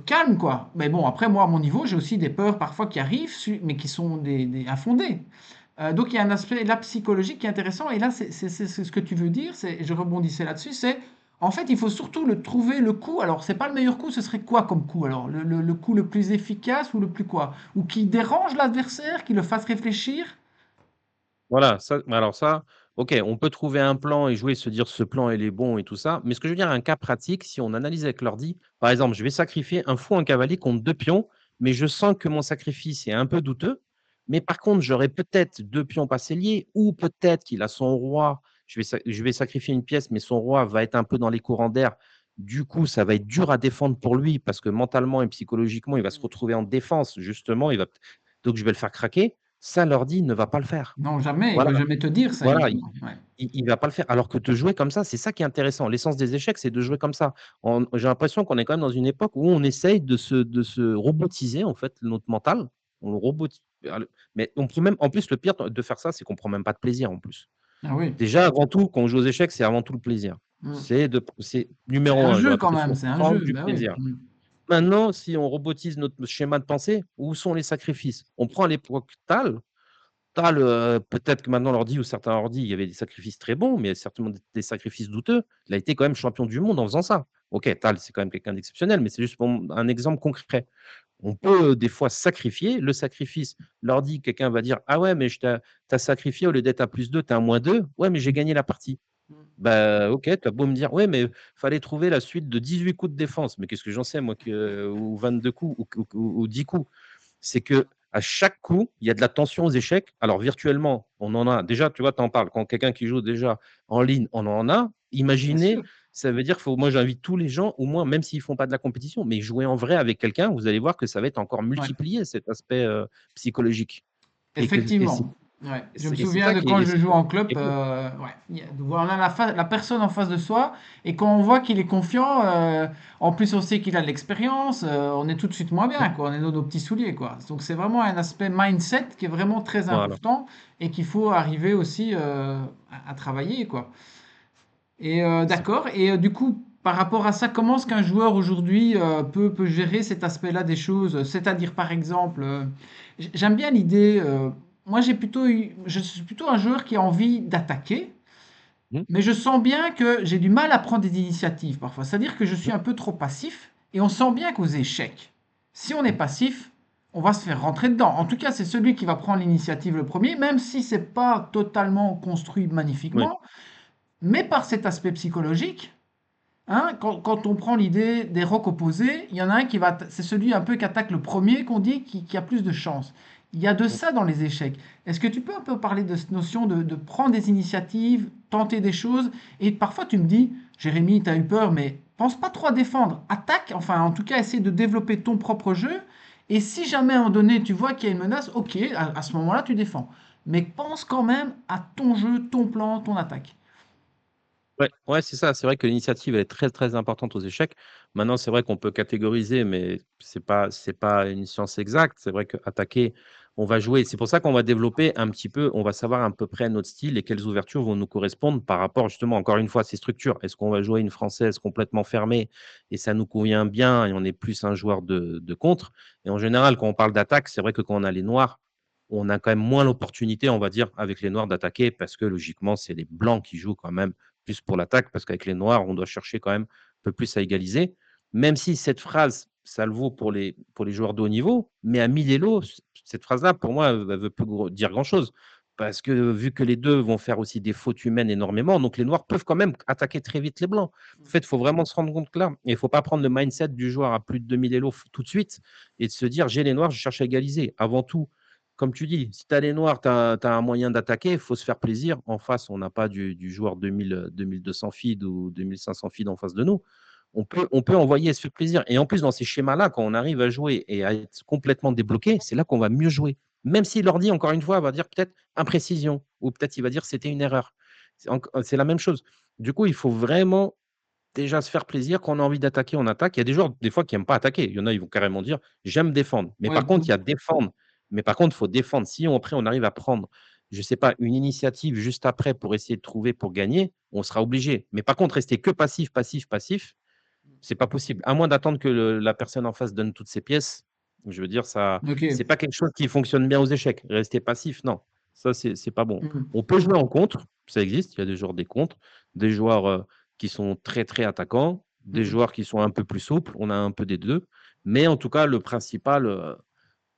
Calme quoi. Mais bon, après moi à mon niveau, j'ai aussi des peurs parfois qui arrivent, mais qui sont infondées. Donc il y a un aspect là psychologique qui est intéressant et là c'est ce que tu veux dire, je rebondissais là-dessus, c'est en fait il faut surtout trouver le coup. Alors c'est pas le meilleur coup, ce serait quoi comme coup alors? Le coup le plus efficace ou le plus quoi? Ou qui dérange l'adversaire, qui le fasse réfléchir? Voilà, ça alors ça, OK, on peut trouver un plan et jouer, se dire: «Ce plan, il est bon» et tout ça. Mais ce que je veux dire, un cas pratique, si on analyse avec l'ordi, par exemple, je vais sacrifier un fou, un cavalier contre 2 pions, mais je sens que mon sacrifice est un peu douteux. Mais par contre, j'aurais peut-être 2 pions passés liés ou peut-être qu'il a son roi. Je vais sacrifier une pièce, mais son roi va être un peu dans les courants d'air. Du coup, ça va être dur à défendre pour lui parce que mentalement et psychologiquement, il va se retrouver en défense justement, donc je vais le faire craquer. Ça, l'ordi ne va pas le faire. Non, jamais, il Voilà, va jamais te dire ça voilà, évidemment. Ouais. il va pas le faire. Alors que de jouer comme ça, c'est ça qui est intéressant. L'essence des échecs, c'est de jouer comme ça. J'ai l'impression qu'on est quand même dans une époque où on essaye de se robotiser, en fait, notre mental. On le robotise, mais on prend même en plus, le pire de faire ça, c'est qu'on prend même pas de plaisir, en plus. Ah oui. Déjà, avant tout, quand on joue aux échecs, c'est avant tout le plaisir. Mmh. C'est C'est numéro un un. jeu J'aurais quand presque même, dire, c'est un prendre jeu, du bah oui. plaisir. Mmh. Maintenant, si on robotise notre schéma de pensée, où sont les sacrifices? On prend l'époque Tal. Peut-être que maintenant l'ordi ou certains ordis, il y avait des sacrifices très bons, mais certainement des sacrifices douteux. Il a été quand même champion du monde en faisant ça. OK, Tal, c'est quand même quelqu'un d'exceptionnel, mais c'est juste pour un exemple concret. On peut, des fois sacrifier. Le sacrifice, l'ordi, quelqu'un va dire: «Ah ouais, mais tu as sacrifié au lieu d'être à +2, tu es à -2. Ouais, mais j'ai gagné la partie». Mmh. Bah, OK, tu as beau me dire: «Ouais, mais fallait trouver la suite de 18 coups de défense». Mais qu'est-ce que j'en sais moi ou 22 coups ou 10 coups? C'est que à chaque coup, il y a de la tension aux échecs. Alors virtuellement, on en a déjà, tu vois, tu en parles. Quand quelqu'un qui joue déjà en ligne, on en a. Bien Imaginez, sûr. ça veut dire qu'il faut moi j'invite tous les gens, au moins, même s'ils font pas de la compétition, mais jouer en vrai avec quelqu'un, vous allez voir que ça va être encore Ouais. multiplié cet aspect, psychologique et Effectivement. Ouais. Je me c'est souviens ça de qui quand est je joue en club, qui est cool. ouais, on a la personne en face de soi et quand on voit qu'il est confiant, en plus on sait qu'il a de l'expérience, on est tout de suite moins Mmh, bien, quoi. On est dans nos petits souliers, quoi. Donc c'est vraiment un aspect mindset qui est vraiment très voilà. important et qu'il faut arriver aussi à travailler, quoi. Et C'est d'accord. Et du coup, par rapport à ça, comment est-ce qu'un joueur aujourd'hui peut gérer cet aspect-là des choses? C'est-à-dire, par exemple, j'aime bien l'idée. Moi, je suis plutôt un joueur qui a envie d'attaquer, mmh, mais je sens bien que j'ai du mal à prendre des initiatives parfois. C'est-à-dire que je suis mmh, un peu trop passif, et on sent bien qu'aux échecs, si on est mmh, passif, on va se faire rentrer dedans. En tout cas, c'est celui qui va prendre l'initiative le premier, même si c'est pas totalement construit oui, magnifiquement, mais par cet aspect psychologique. Hein, quand on prend l'idée des rocs opposés, il y en a un c'est celui un peu qui attaque le premier qu'on dit qui a plus de chance. Il y a de mmh. ça dans les échecs. Est-ce que tu peux un peu parler de cette notion de prendre des initiatives, tenter des choses, et parfois tu me dis, Jérémy, tu as eu peur, mais pense pas trop à défendre. Attaque, enfin en tout cas, essaie de développer ton propre jeu. Et si jamais à un moment donné tu vois qu'il y a une menace, ok, à ce moment-là tu défends. Mais pense quand même à ton jeu, ton plan, ton attaque. Ouais, ouais, c'est ça. C'est vrai que l'initiative, elle est très, très importante aux échecs. Maintenant, c'est vrai qu'on peut catégoriser, mais c'est pas une science exacte. C'est vrai qu'attaquer, on va jouer. C'est pour ça qu'on va développer un petit peu, on va savoir à peu près notre style et quelles ouvertures vont nous correspondre par rapport justement, encore une fois, à ces structures. Est-ce qu'on va jouer une française complètement fermée et ça nous convient bien et on est plus un joueur de contre? Et en général, quand on parle d'attaque, c'est vrai que quand on a les noirs, on a quand même moins l'opportunité, on va dire, avec les noirs d'attaquer parce que logiquement, c'est les blancs qui jouent quand même plus pour l'attaque parce qu'avec les noirs, on doit chercher quand même un peu plus à égaliser. Même si cette phrase, ça le vaut pour les joueurs de haut niveau, mais à 1000 élo, cette phrase-là, pour moi, elle veut plus dire grand-chose. Parce que vu que les deux vont faire aussi des fautes humaines énormément, donc les noirs peuvent quand même attaquer très vite les blancs. En fait, il faut vraiment se rendre compte que là, il ne faut pas prendre le mindset du joueur à plus de 2000 élo tout de suite et de se dire j'ai les noirs, je cherche à égaliser. Avant tout, comme tu dis, si tu as les noirs, tu as un moyen d'attaquer, il faut se faire plaisir. En face, on n'a pas du joueur 2200 feed ou 2500 feed en face de nous. On peut envoyer et se faire plaisir. Et en plus, dans ces schémas-là, quand on arrive à jouer et à être complètement débloqué, c'est là qu'on va mieux jouer. Même si l'ordi, encore une fois, va dire peut-être imprécision ou peut-être il va dire c'était une erreur. C'est la même chose. Du coup, il faut vraiment déjà se faire plaisir. Quand on a envie d'attaquer, on attaque. Il y a des joueurs, des fois, qui n'aiment pas attaquer. Il y en a, ils vont carrément dire j'aime défendre. Mais Ouais, par contre, il y a défendre. Mais par contre, il faut défendre. Si après, on arrive à prendre, je ne sais pas, une initiative juste après pour essayer de trouver pour gagner, on sera obligé. Mais par contre, rester que passif, passif, passif, c'est pas possible. À moins d'attendre que la personne en face donne toutes ses pièces. Je veux dire, ça, c'est ok. pas quelque chose qui fonctionne bien aux échecs. Rester passif, non. Ça, c'est pas bon. Mhm. On peut jouer en contre, ça existe. Il y a des joueurs des contres, des joueurs qui sont très, très attaquants, des Mhm. joueurs qui sont un peu plus souples. On a un peu des deux. Mais en tout cas, le principal,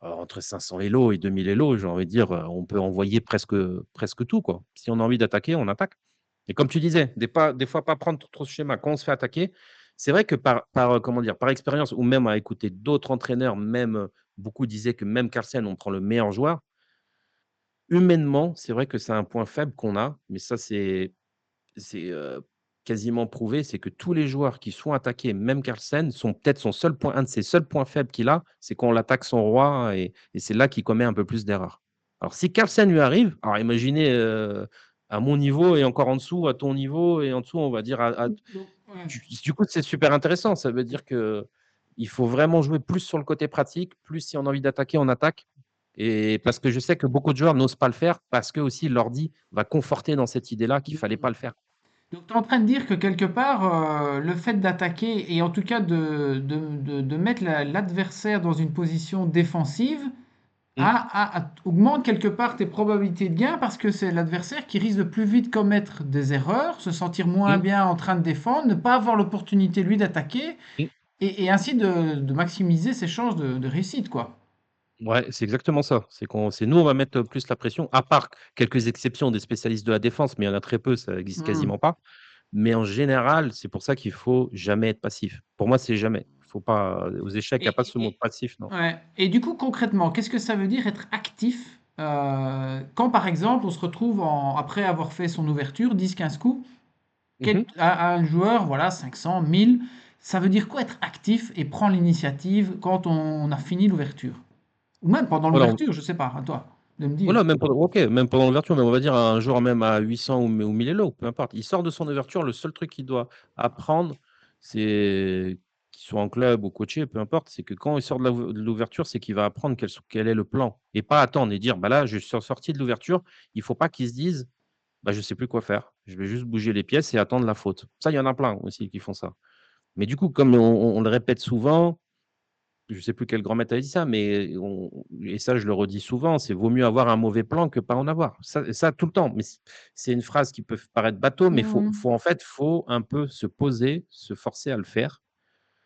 entre 500 Elo et 2000 Elo, j'ai envie de dire, on peut envoyer presque tout, quoi. Si on a envie d'attaquer, on attaque. Et comme tu disais, des fois, pas prendre trop ce schéma. Quand on se fait attaquer, c'est vrai que comment dire, par expérience ou même à écouter d'autres entraîneurs, même beaucoup disaient que même Carlsen, on prend le meilleur joueur. Humainement, c'est vrai que c'est un point faible qu'on a, mais ça, c'est quasiment prouvé, c'est que tous les joueurs qui sont attaqués, même Carlsen, sont peut-être un de ses seuls points faibles qu'il a, c'est quand on l'attaque son roi et c'est là qu'il commet un peu plus d'erreurs. Alors si Carlsen lui arrive, alors imaginez à mon niveau et encore en dessous, à ton niveau et en dessous, on va dire Donc, ouais. du coup, c'est super intéressant. Ça veut dire que il faut vraiment jouer plus sur le côté pratique, plus si on a envie d'attaquer, on attaque. Et parce que je sais que beaucoup de joueurs n'osent pas le faire parce que aussi l'ordi va conforter dans cette idée-là qu'il fallait pas le faire. Donc, tu es en train de dire que quelque part, le fait d'attaquer et en tout cas de mettre l'adversaire dans une position défensive Mmh, augmente quelque part tes probabilités de gain parce que c'est l'adversaire qui risque de plus vite commettre des erreurs, se sentir moins mmh, bien en train de défendre, ne pas avoir l'opportunité lui d'attaquer mmh. et ainsi de maximiser ses chances de réussite, quoi. Ouais, c'est exactement ça. C'est nous, on va mettre plus la pression, à part quelques exceptions des spécialistes de la défense, mais il y en a très peu, ça existe Hmm. quasiment pas. Mais en général, c'est pour ça qu'il faut jamais être passif. Pour moi, c'est jamais. Faut pas aux échecs, il y a pas ce mot Et, passif, non. ouais. Et du coup, concrètement, qu'est-ce que ça veut dire être actif quand, par exemple, on se retrouve après avoir fait son ouverture, 10-15 coups, Mmh. à un joueur, voilà, 500, 1000, ça veut dire quoi être actif et prendre l'initiative quand on a fini l'ouverture? Ou même pendant Voilà, l'ouverture, je sais pas, à toi de me dire. voilà, même pendant l'ouverture, mais on va dire un joueur même à 800 ou 1000 élo, peu importe. Il sort de son ouverture, le seul truc qu'il doit apprendre, c'est qu'il soit en club ou coaché, peu importe, c'est que quand il sort de l'ouverture, c'est qu'il va apprendre quel est le plan et pas attendre et dire: «Bah, là, je suis sorti de l'ouverture». Il faut pas qu'il se dise: «Bah, je sais plus quoi faire. Je vais juste bouger les pièces et attendre la faute». Ça, il y en a plein aussi qui font ça. Mais du coup, comme on le répète souvent, je sais plus quel grand maître a dit ça, mais et ça, je le redis souvent, c'est: «Vaut mieux avoir un mauvais plan que pas en avoir». Ça tout le temps, mais c'est une phrase qui peut paraître bateau, mais Mmh. en fait, faut un peu se poser, se forcer à le faire.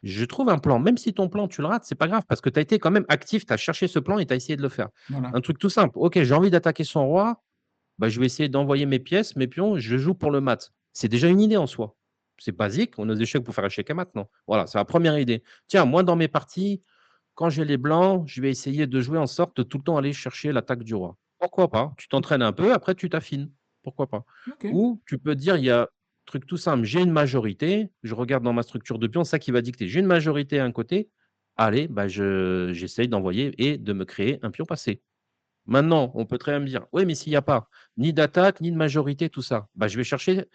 Je trouve un plan, même si ton plan, tu le rates, c'est pas grave parce que tu as été quand même actif, tu as cherché ce plan et tu as essayé de le faire. Voilà. Un truc tout simple: «OK, j'ai envie d'attaquer son roi, bah, je vais essayer d'envoyer mes pièces, mes pions, je joue pour le mat». C'est déjà une idée en soi. C'est basique, on a des échecs pour faire échec à mat, non? Voilà, c'est la première idée. Tiens, moi, dans mes parties, quand j'ai les blancs, je vais essayer de jouer en sorte de tout le temps aller chercher l'attaque du roi. Pourquoi pas? Tu t'entraînes un peu, après tu t'affines. Pourquoi pas? OK. Ou tu peux te dire, il y a truc tout simple, j'ai une majorité, je regarde dans ma structure de pion, ça qui va dicter. J'ai une majorité à un côté, allez, bah j'essaye d'envoyer et de me créer un pion passé. Maintenant, on peut très bien me dire: «Oui, mais s'il n'y a pas ni d'attaque, ni de majorité, tout ça», bah, je vais chercher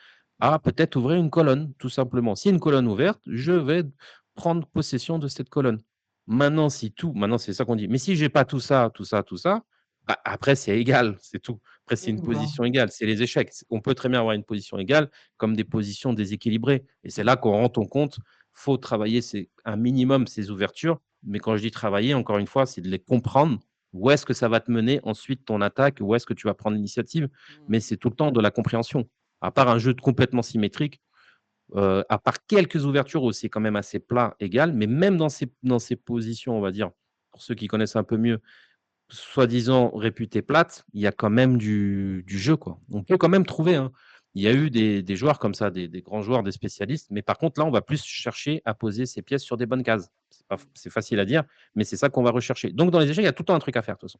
à peut-être ouvrir une colonne, tout simplement. S'il y a une colonne ouverte, je vais prendre possession de cette colonne. Maintenant, c'est ça qu'on dit. Mais si j'ai pas tout ça, tout ça, tout ça, Bah, après, c'est égal, c'est tout. Après, c'est une Voilà. position égale, c'est les échecs. On peut très bien avoir une position égale comme des positions déséquilibrées et c'est là qu'on rend ton compte. Faut travailler un minimum ces ouvertures, mais quand je dis travailler, encore une fois, c'est de les comprendre. Où est-ce que ça va te mener ensuite ton attaque? Où est-ce que tu vas prendre l'initiative? Mais c'est tout le temps de la compréhension. À part un jeu complètement symétrique, à part quelques ouvertures où c'est quand même assez plat, égal, mais même dans ces positions, on va dire, pour ceux qui connaissent un peu mieux, soi-disant réputées plates, il y a quand même du jeu, quoi. On peut quand même trouver, hein. Il y a eu des joueurs comme ça, des grands joueurs, des spécialistes, mais par contre, là, on va plus chercher à poser ses pièces sur des bonnes cases. C'est facile à dire, mais c'est ça qu'on va rechercher. Donc dans les échecs, il y a tout le temps un truc à faire, de toute façon.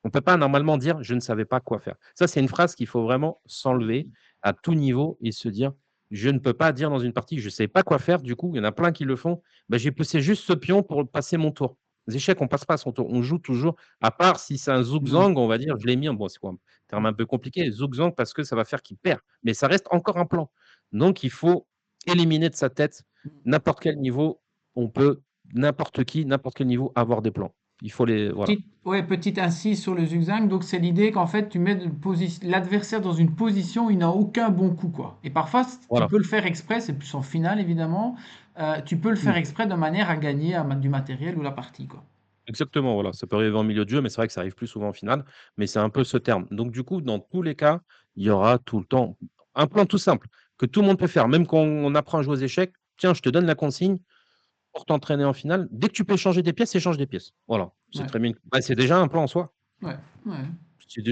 On ne peut pas normalement dire: «Je ne savais pas quoi faire». Ça, c'est une phrase qu'il faut vraiment s'enlever à tout niveau et se dire: «Je ne peux pas dire dans une partie: "Je ne sais pas quoi faire"». Du coup, il y en a plein qui le font: «Bah, j'ai poussé juste ce pion pour passer mon tour». Les échecs, on passe pas son tour. On joue toujours, à part si c'est un Non. zugzwang, on va dire, je l'ai mis en bon, c'est quoi un terme un peu compliqué, zugzwang parce que ça va faire qu'il perd, mais ça reste encore un plan. Donc il faut éliminer de sa tête n'importe quel niveau, on peut n'importe qui, n'importe quel niveau avoir des plans. Il faut les voilà. Petite incise sur le zigzag. Donc, c'est l'idée qu'en fait, tu mets l'adversaire dans une position où il n'a aucun bon coup, quoi. Et parfois, tu Voilà. peux le faire exprès, c'est plus en finale, évidemment. Tu peux le Mmh. faire exprès de manière à gagner du matériel ou la partie, quoi. Exactement, voilà, ça peut arriver en milieu de jeu, mais c'est vrai que ça arrive plus souvent en finale, mais c'est un peu ce terme. Donc du coup, dans tous les cas, il y aura tout le temps un plan tout simple que tout le monde peut faire, même quand on apprend à jouer aux échecs: «Tiens, je te donne la consigne pour t'entraîner en finale, dès que tu peux échanger des pièces, échange des pièces». Voilà, c'est Ouais, très bien. Bah, c'est déjà un plan en soi. ouais, ouais.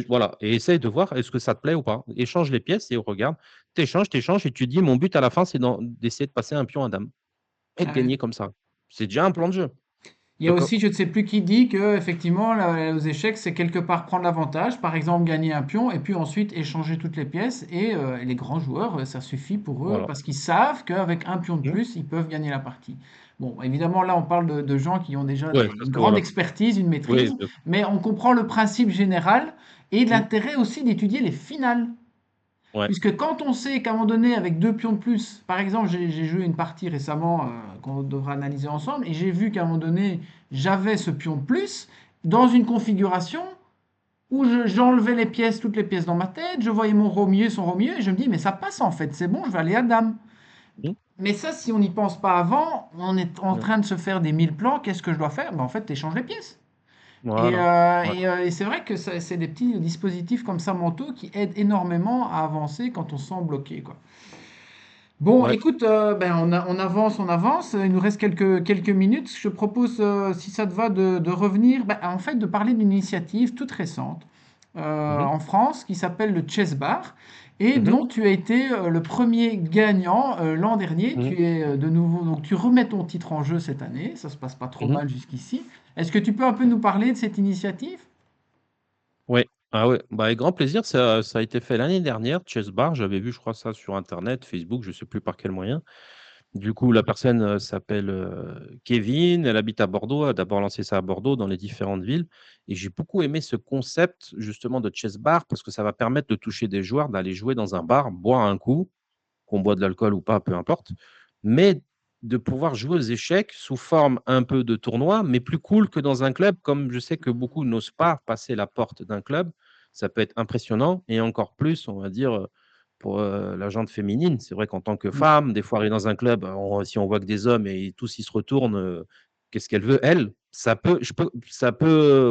Voilà et essaye de voir est-ce que ça te plaît ou pas? Échange les pièces et regarde, tu échanges et tu dis: «Mon but à la fin, c'est d'essayer de passer un pion à dame et de Ouais. gagner comme ça». C'est déjà un plan de jeu. Il y a Donc aussi, je ne sais plus qui dit que effectivement, aux échecs, c'est quelque part prendre l'avantage, par exemple gagner un pion, et puis ensuite échanger toutes les pièces. Et les grands joueurs, ça suffit pour eux, voilà. parce qu'ils savent qu'avec un pion de Mmh. plus, ils peuvent gagner la partie. Bon, évidemment, là, on parle de gens qui ont déjà Ouais, une parce que grande voilà. expertise, une Oui, maîtrise, bien sûr. mais on comprend le principe général et Mmh. l'intérêt aussi d'étudier les finales. Ouais. Puisque quand on sait qu'à un moment donné, avec deux pions de plus, par exemple, j'ai joué une partie récemment qu'on devra analyser ensemble, et j'ai vu qu'à un moment donné, j'avais ce pion de plus dans une configuration où j'enlevais les pièces, toutes les pièces dans ma tête, je voyais mon romier, son romier, et je me dis, mais ça passe en fait, c'est bon, je vais aller à dame. Mmh. Mais ça, si on n'y pense pas avant, on est en Ouais. train de se faire des mille plans, qu'est-ce que je dois faire? Ben, en fait, tu échanges les pièces. Voilà. Ouais. Et c'est vrai que c'est des petits dispositifs comme ça mentaux qui aident énormément à avancer quand on se sent bloqué, quoi. Bon, Ouais. écoute, ben on avance, on avance. Il nous reste quelques minutes. Je te propose, si ça te va, de revenir, ben, en fait, de parler d'une initiative toute récente Mmh mh. en France qui s'appelle le Chess Bar et Mmh mh. dont tu as été le premier gagnant l'an dernier. Mmh mh. Tu es de nouveau, donc tu remets ton titre en jeu cette année. Ça se passe pas trop Mmh mh. mal jusqu'ici. Est-ce que tu peux un peu nous parler de cette initiative? Ouais. Ah ouais, bah, avec grand plaisir, ça a été fait l'année dernière, Chess Bar. J'avais vu, je crois, ça sur internet, Facebook, je sais plus par quel moyen. Du coup, la personne, s'appelle, Kevin, elle habite à Bordeaux, elle a d'abord lancé ça à Bordeaux, dans les différentes villes et j'ai beaucoup aimé ce concept, justement, de Chess Bar parce que ça va permettre de toucher des joueurs, d'aller jouer dans un bar, boire un coup, qu'on boit de l'alcool ou pas, peu importe, mais de pouvoir jouer aux échecs sous forme un peu de tournoi, mais plus cool que dans un club, comme je sais que beaucoup n'osent pas passer la porte d'un club. Ça peut être impressionnant et encore plus, on va dire, pour, la gente féminine. C'est vrai qu'en tant que Mm. femme, des fois arriver dans un club, si on voit que des hommes et tous ils se retournent, qu'est-ce qu'elle veut elle? Ça peut,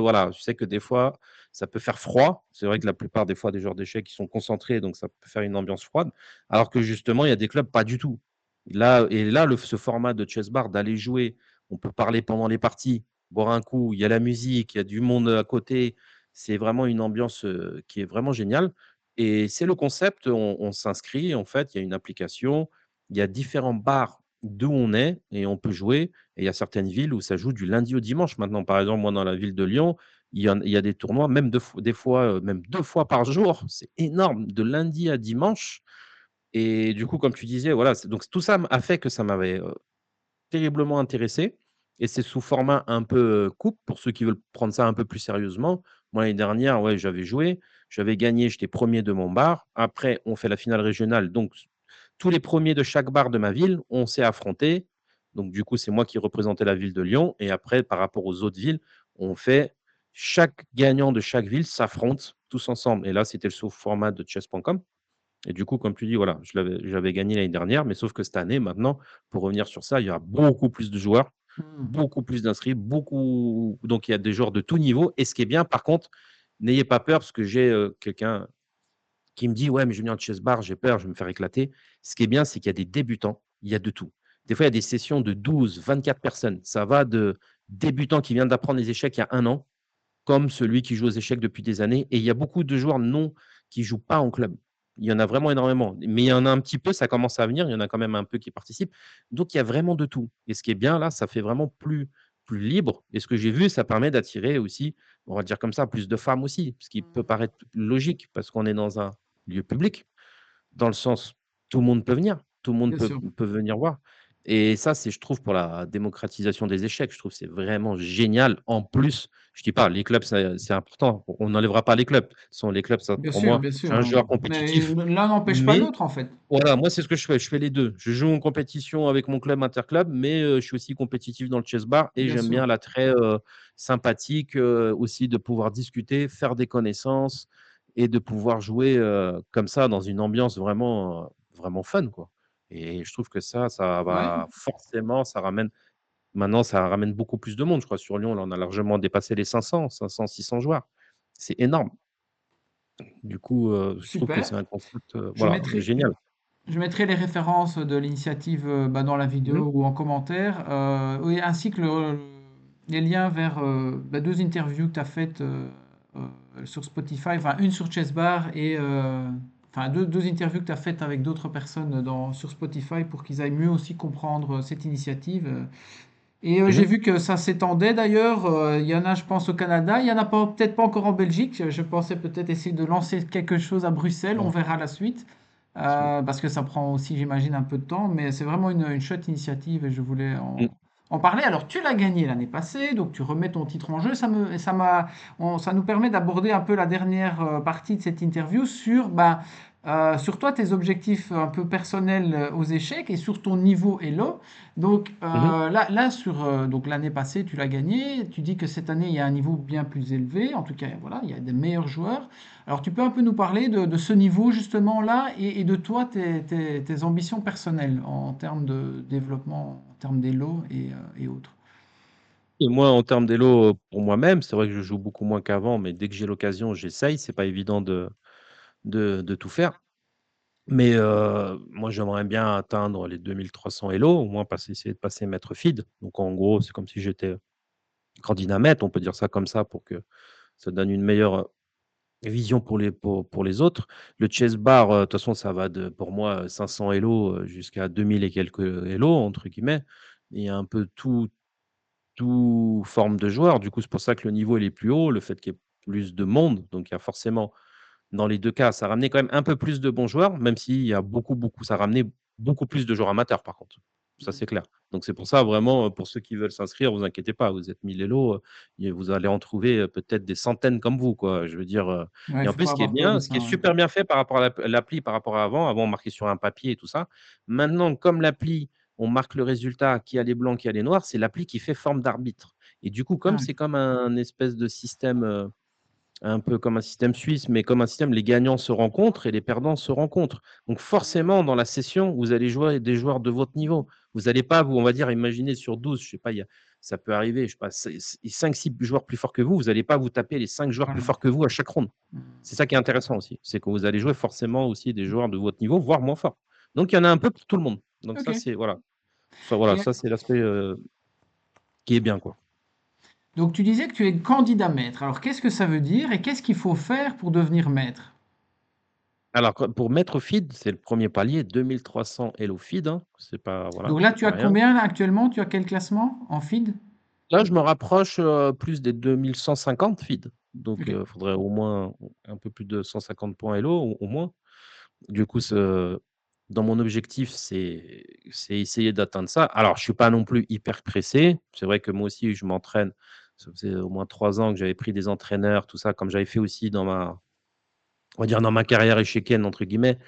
voilà, je sais que des fois, ça peut faire froid. C'est vrai que la plupart des fois des joueurs d'échecs, ils sont concentrés, donc ça peut faire une ambiance froide. Alors que justement, il y a des clubs pas du tout. Là, ce format de chess bar, d'aller jouer, on peut parler pendant les parties, boire un coup, il y a la musique, il y a du monde à côté. C'est vraiment une ambiance, qui est vraiment géniale et c'est le concept, on s'inscrit, en fait, il y a une application, il y a différents bars d'où on est et on peut jouer et il y a certaines villes où ça joue du lundi au dimanche maintenant. Par exemple, moi, dans la ville de Lyon, il y a des tournois même des fois, même 2 fois par jour. C'est énorme, de lundi à dimanche et du coup, comme tu disais, voilà, donc tout ça a fait que ça m'avait, terriblement intéressé et c'est sous format un peu, coupe pour ceux qui veulent prendre ça un peu plus sérieusement. Moi, l'année dernière, ouais, j'avais joué, j'avais gagné, j'étais premier de mon bar. Après, on fait la finale régionale, donc tous les premiers de chaque bar de ma ville, on s'est affrontés. Donc du coup, c'est moi qui représentais la ville de Lyon et après, par rapport aux autres villes, on fait Chaque gagnant de chaque ville s'affronte tous ensemble. Et là, c'était sous format de chess.com. Et du coup, comme tu dis, voilà, j'avais gagné l'année dernière, mais sauf que cette année, maintenant, pour revenir sur ça, il y a beaucoup plus de joueurs, Hmm. beaucoup plus d'inscrits, beaucoup. Donc, il y a des joueurs de tout niveau. Et ce qui est bien, par contre, n'ayez pas peur, parce que j'ai quelqu'un qui me dit: «Ouais, mais je viens de Chess Bar, j'ai peur, je vais me faire éclater». Ce qui est bien, c'est qu'il y a des débutants, il y a de tout. Des fois, il y a des sessions de 12, 24 personnes. Ça va de débutants qui viennent d'apprendre les échecs il y a 1 an, comme celui qui joue aux échecs depuis des années. Et il y a beaucoup de joueurs non qui jouent pas en club. Il y en a vraiment énormément. Mais il y en a un petit peu, ça commence à venir. Il y en a quand même un peu qui participent. Donc il y a vraiment de tout. Et ce qui est bien là, ça fait vraiment plus libre. Et ce que j'ai vu, ça permet d'attirer aussi, on va dire comme ça, plus de femmes aussi. Ce qui peut paraître logique parce qu'on est dans un lieu public. Dans le sens, tout le monde peut venir, tout le monde Bien sûr. peut venir voir. Et ça, c'est je trouve pour la démocratisation des échecs, je trouve que c'est vraiment génial. En plus, je dis pas, les clubs, c'est important. On n'enlèvera pas les clubs. Ce sont les clubs, ça Bien pour sûr, moi, bien je suis sûr, un hein. joueur Mais compétitif, l'un n'empêche pas mais l'autre, en fait. voilà, moi, c'est ce que je fais. Je fais les 2. Je joue en compétition avec mon club interclub, mais je suis aussi compétitif dans le chess bar et Bien j'aime sûr. bien l'attrait, sympathique, aussi de pouvoir discuter, faire des connaissances et de pouvoir jouer, comme ça dans une ambiance vraiment, vraiment fun, quoi. Et je trouve que ça Ouais. va forcément ça ramène maintenant ça ramène beaucoup plus de monde. Je crois sur Lyon, là, on a largement dépassé les 500-600 joueurs. C'est énorme. Du coup, je trouve que Super. c'est un concept, Je voilà, mettrai, génial. je mettrai les références de l'initiative bah, dans la Mmh. vidéo ou en commentaire, oui, ainsi que les liens vers bah, deux interviews que tu as faites sur Spotify, enfin une sur Chessbar et enfin deux interviews que tu as faites avec d'autres personnes sur Spotify pour qu'ils aillent mieux aussi comprendre cette initiative. Et j'ai Mmh. vu que ça s'étendait d'ailleurs. Il y en a, je pense, au Canada. Il y en a pas, peut-être pas encore en Belgique. Je pensais peut-être essayer de lancer quelque chose à Bruxelles. On Ouais. verra la suite. Parce que ça prend aussi, j'imagine, un peu de temps. Mais c'est vraiment une chouette initiative et je voulais Mmh. en parler. Alors, tu l'as gagné l'année passée, donc tu remets ton titre en jeu. Ça nous permet d'aborder un peu la dernière partie de cette interview sur toi, tes objectifs un peu personnels aux échecs et sur ton niveau Elo. Donc Mmh. donc l'année passée, tu l'as gagné. Tu dis que cette année, il y a un niveau bien plus élevé. En tout cas, voilà, il y a des meilleurs joueurs. Alors, tu peux un peu nous parler de ce niveau justement-là et de toi, tes ambitions personnelles en termes de développement, en termes d'élo et autres. Et moi, en termes d'élo, pour moi-même, c'est vrai que je joue beaucoup moins qu'avant, mais dès que j'ai l'occasion, j'essaye. C'est pas évident de tout faire. Mais moi, j'aimerais bien atteindre les 2 300 Elo, au moins essayer de passer maître feed. Donc en gros, c'est comme si j'étais candidat maître, on peut dire ça comme ça pour que ça donne une meilleure, vision pour les autres. Le chess bar, de toute façon, ça va de pour moi, 500 Elo, jusqu'à 2000 et quelques Elo entre guillemets. Il y a un peu tout forme de joueur. Du coup, c'est pour ça que le niveau il est plus haut, le fait qu'il y ait plus de monde, donc il y a forcément dans les 2 cas, ça ramenait quand même un peu plus de bons joueurs, même s'il y a beaucoup ça ramenait beaucoup plus de joueurs amateurs par contre. Ça, c'est clair. Donc c'est pour ça vraiment, pour ceux qui veulent s'inscrire, vous inquiétez pas, vous êtes 1000 élos, et vous allez en trouver, peut-être des centaines comme vous, quoi. Je veux dire, Ouais, et il en faut plus, pas ce qui est avoir peur de bien, ce qui ça, est ouais. super bien fait par rapport à l'appli, par rapport à avant. Avant, on marquait sur un papier et tout ça. Maintenant, comme l'appli, on marque le résultat, qui a les blancs, qui a les noirs, c'est l'appli qui fait forme d'arbitre. Et du coup, comme Ah, c'est comme un espèce de système, un peu comme un système suisse, mais comme un système, les gagnants se rencontrent et les perdants se rencontrent. Donc forcément, dans la session, vous allez jouer avec des joueurs de votre niveau. Vous allez pas, vous, on va dire, imaginer sur 12, je sais pas, ça peut arriver, je sais pas, 5-6 joueurs plus forts que vous allez pas vous taper les 5 joueurs plus voilà. forts que vous à chaque ronde. C'est ça qui est intéressant aussi, c'est que vous allez jouer forcément aussi des joueurs de votre niveau, voire moins forts. Donc il y en a un peu pour tout le monde. Donc Ok. ça, c'est voilà. Voilà, Et ça c'est l'aspect, qui est bien, quoi. donc, tu disais que tu es candidat maître. Alors, qu'est-ce que ça veut dire et qu'est-ce qu'il faut faire pour devenir maître? Alors pour mettre feed, c'est le premier palier, 2300 Elo feed, hein. C'est pas voilà, Donc là, c'est tu pas as rien. combien là, actuellement? Tu as quel classement en feed? Là, je me rapproche, plus des 2150 feed. Donc Ok. faudrait au moins un peu plus de 150 points Elo, au moins. Du coup, dans mon objectif, c'est essayer d'atteindre ça. Alors, je suis pas non plus hyper pressé. C'est vrai que moi aussi, je m'entraîne. Ça faisait au moins 3 ans que j'avais pris des entraîneurs, tout ça, comme j'avais fait aussi on va dire «dans ma carrière échiquienne» entre guillemets.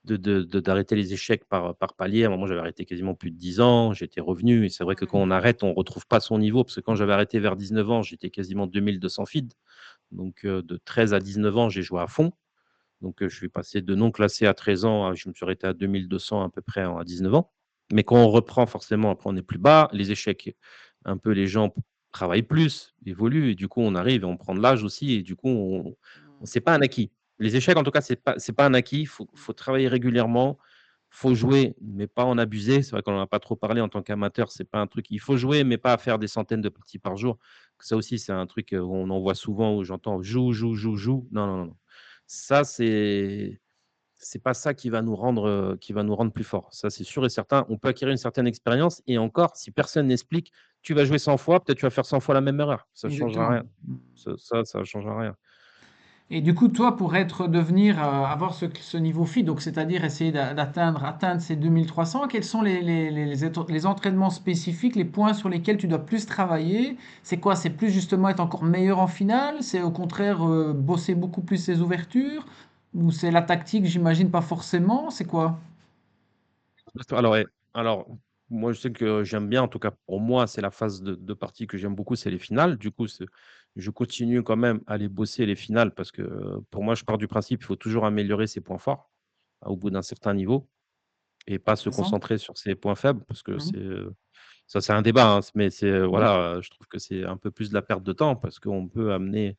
d'arrêter les échecs par palier. À un moment, j'avais arrêté quasiment plus de 10 ans, j'étais revenu et c'est vrai que quand on arrête, on retrouve pas son niveau parce que quand j'avais arrêté vers 19 ans, j'étais quasiment 2200 feeds. Donc, de 13 à 19 ans, j'ai joué à fond. Donc, je suis passé de non classé à 13 ans, je me suis arrêté à 2200 à peu près à 19 ans. Mais quand on reprend, forcément, après, on est plus bas. Les échecs, un peu, les gens travaillent plus, évoluent et du coup, on arrive et on prend de l'âge aussi et du coup, c'est pas un acquis. Les échecs, en tout cas, c'est pas un acquis. Faut travailler régulièrement. Faut jouer, mais pas en abuser. C'est vrai qu'on en a pas trop parlé en tant qu'amateur. C'est pas un truc. Il faut jouer, mais pas à faire des centaines de parties par jour. Ça aussi, c'est un truc où on en voit souvent où j'entends joue, joue, joue, joue. Non, non, non. Ça, c'est pas ça qui va nous rendre plus forts. Ça, c'est sûr et certain. On peut acquérir une certaine expérience et encore, si personne n'explique, tu vas jouer 100 fois, peut-être tu vas faire 100 fois la même erreur. Ça changera Exactement. rien. Ça changera rien. Et du coup, toi, pour devenir, avoir ce niveau fit, donc c'est-à-dire essayer atteindre ces 2300, quels sont les entraînements spécifiques, les points sur lesquels tu dois plus travailler? C'est quoi? C'est plus justement être encore meilleur en finale? C'est au contraire bosser beaucoup plus ses ouvertures? Ou c'est la tactique, j'imagine pas forcément? C'est quoi? Alors, ouais, alors, moi, je sais que j'aime bien, en tout cas pour moi, c'est la phase de partie que j'aime beaucoup, c'est les finales. Du coup, je continue quand même à aller bosser les finales parce que pour moi, je pars du principe, il faut toujours améliorer ses points forts au bout d'un certain niveau et pas se Intéressant. concentrer sur ses points faibles parce que Mhm. ça, c'est un débat, hein, mais Oui. voilà, je trouve que c'est un peu plus de la perte de temps parce qu'on peut amener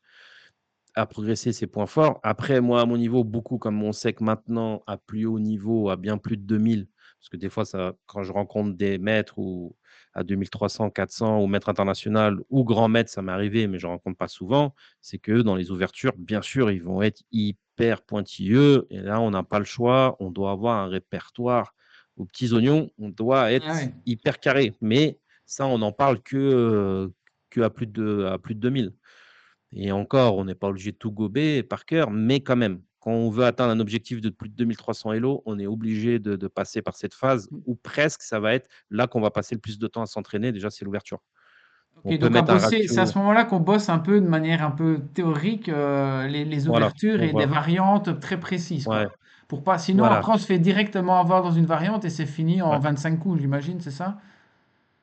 à progresser ses points forts. Après, moi, à mon niveau, beaucoup comme on sait que maintenant, à plus haut niveau, à bien plus de 2000, parce que des fois, ça, quand je rencontre des maîtres ou à 2300, 400 ou maître international ou grand maître, ça m'est arrivé, mais je ne rencontre pas souvent, c'est que dans les ouvertures, bien sûr, ils vont être hyper pointilleux. Et là, on n'a pas le choix. On doit avoir un répertoire aux petits oignons. On doit Ah être ouais. hyper carré. Mais ça, on n'en parle que à plus de 2000. Et encore, on n'est pas obligé de tout gober par cœur, mais quand même, quand on veut atteindre un objectif de plus de 2300 Elo, on est obligé de passer par cette phase où presque ça va être là qu'on va passer le plus de temps à s'entraîner. Déjà, c'est l'ouverture. On Ok, peut donc à mettre un bosser, c'est à ce ratio. moment-là qu'on bosse un peu de manière un peu théorique les Voilà, ouvertures on et des va. variantes très précises, Ouais, quoi. Pour pas, sinon voilà. après on se fait directement avoir dans une variante et c'est fini en Ouais. 25 coups, j'imagine, c'est ça?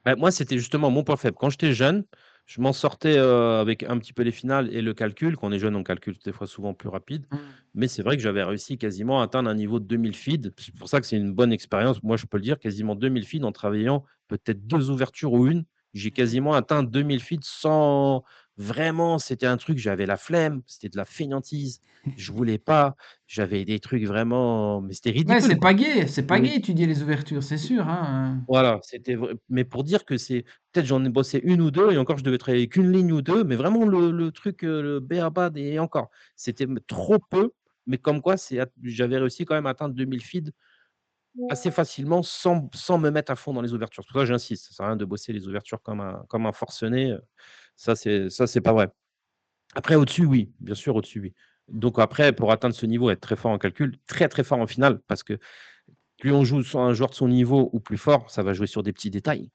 Bah, moi, c'était justement mon point faible. Quand j'étais jeune, je m'en sortais avec un petit peu les finales et le calcul. Quand on est jeune, on calcule des fois souvent plus rapide. Hmm. Mais c'est vrai que j'avais réussi quasiment à atteindre un niveau de 2000 feeds. C'est pour ça que c'est une bonne expérience. Moi, je peux le dire, quasiment 2000 feeds en travaillant peut-être deux ouvertures ou une. J'ai Mhm. quasiment atteint 2000 feeds sans vraiment. C'était un truc, j'avais la flemme, c'était de la fainéantise. Je voulais pas. J'avais des trucs vraiment. Mais c'était Ouais, ridicule, quoi. c'est pas gai étudier les ouvertures, c'est sûr, hein. Voilà, c'était vrai mais pour dire que c'est peut-être j'en ai bossé une ou 2 et encore je devais travailler qu'une ligne ou 2 mais vraiment le truc, le b.a-ba et encore. C'était trop peu, mais comme quoi j'avais réussi quand même à atteindre 2000 feeds assez facilement sans me mettre à fond dans les ouvertures. C'est pour ça que j'insiste, ça sert à rien de bosser les ouvertures comme un forcené, ça c'est pas vrai. Après au-dessus, oui, bien sûr au-dessus, oui. Donc après pour atteindre ce niveau, être très fort en calcul, très, très fort en finale parce que plus on joue sur un joueur de son niveau ou plus fort, ça va jouer sur des petits détails.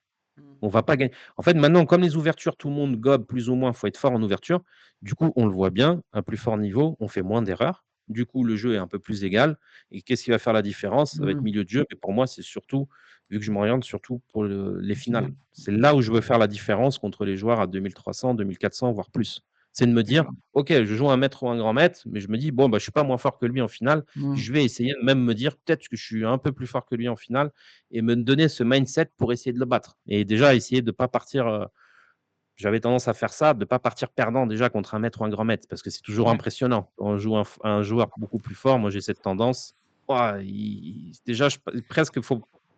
On va pas gagner. En fait, maintenant, comme les ouvertures, tout le monde gobe plus ou moins, il faut être fort en ouverture. Du coup, on le voit bien, un plus fort niveau, on fait moins d'erreurs. Du coup, le jeu est un peu plus égal. Et qu'est-ce qui va faire la différence? Ça va être Mhm. milieu de jeu. Mais pour moi, c'est surtout, vu que je m'oriente surtout pour les Les finales. finales. C'est là où je veux faire la différence contre les joueurs à 2300, 2400, voire plus. C'est de me dire, D'accord. OK, je joue un maître ou un grand maître, mais je me dis, bon, bah, je ne suis pas moins fort que lui en finale. Mhm. Je vais essayer de même me dire, peut-être que je suis un peu plus fort que lui en finale et me donner ce mindset pour essayer de le battre. Et déjà, essayer de ne pas partir. J'avais tendance à faire ça, de ne pas partir perdant déjà contre un maître ou un grand maître, parce que c'est toujours Ouais. impressionnant. Quand on joue un joueur beaucoup plus fort, moi j'ai cette tendance. Ouah, déjà, presque,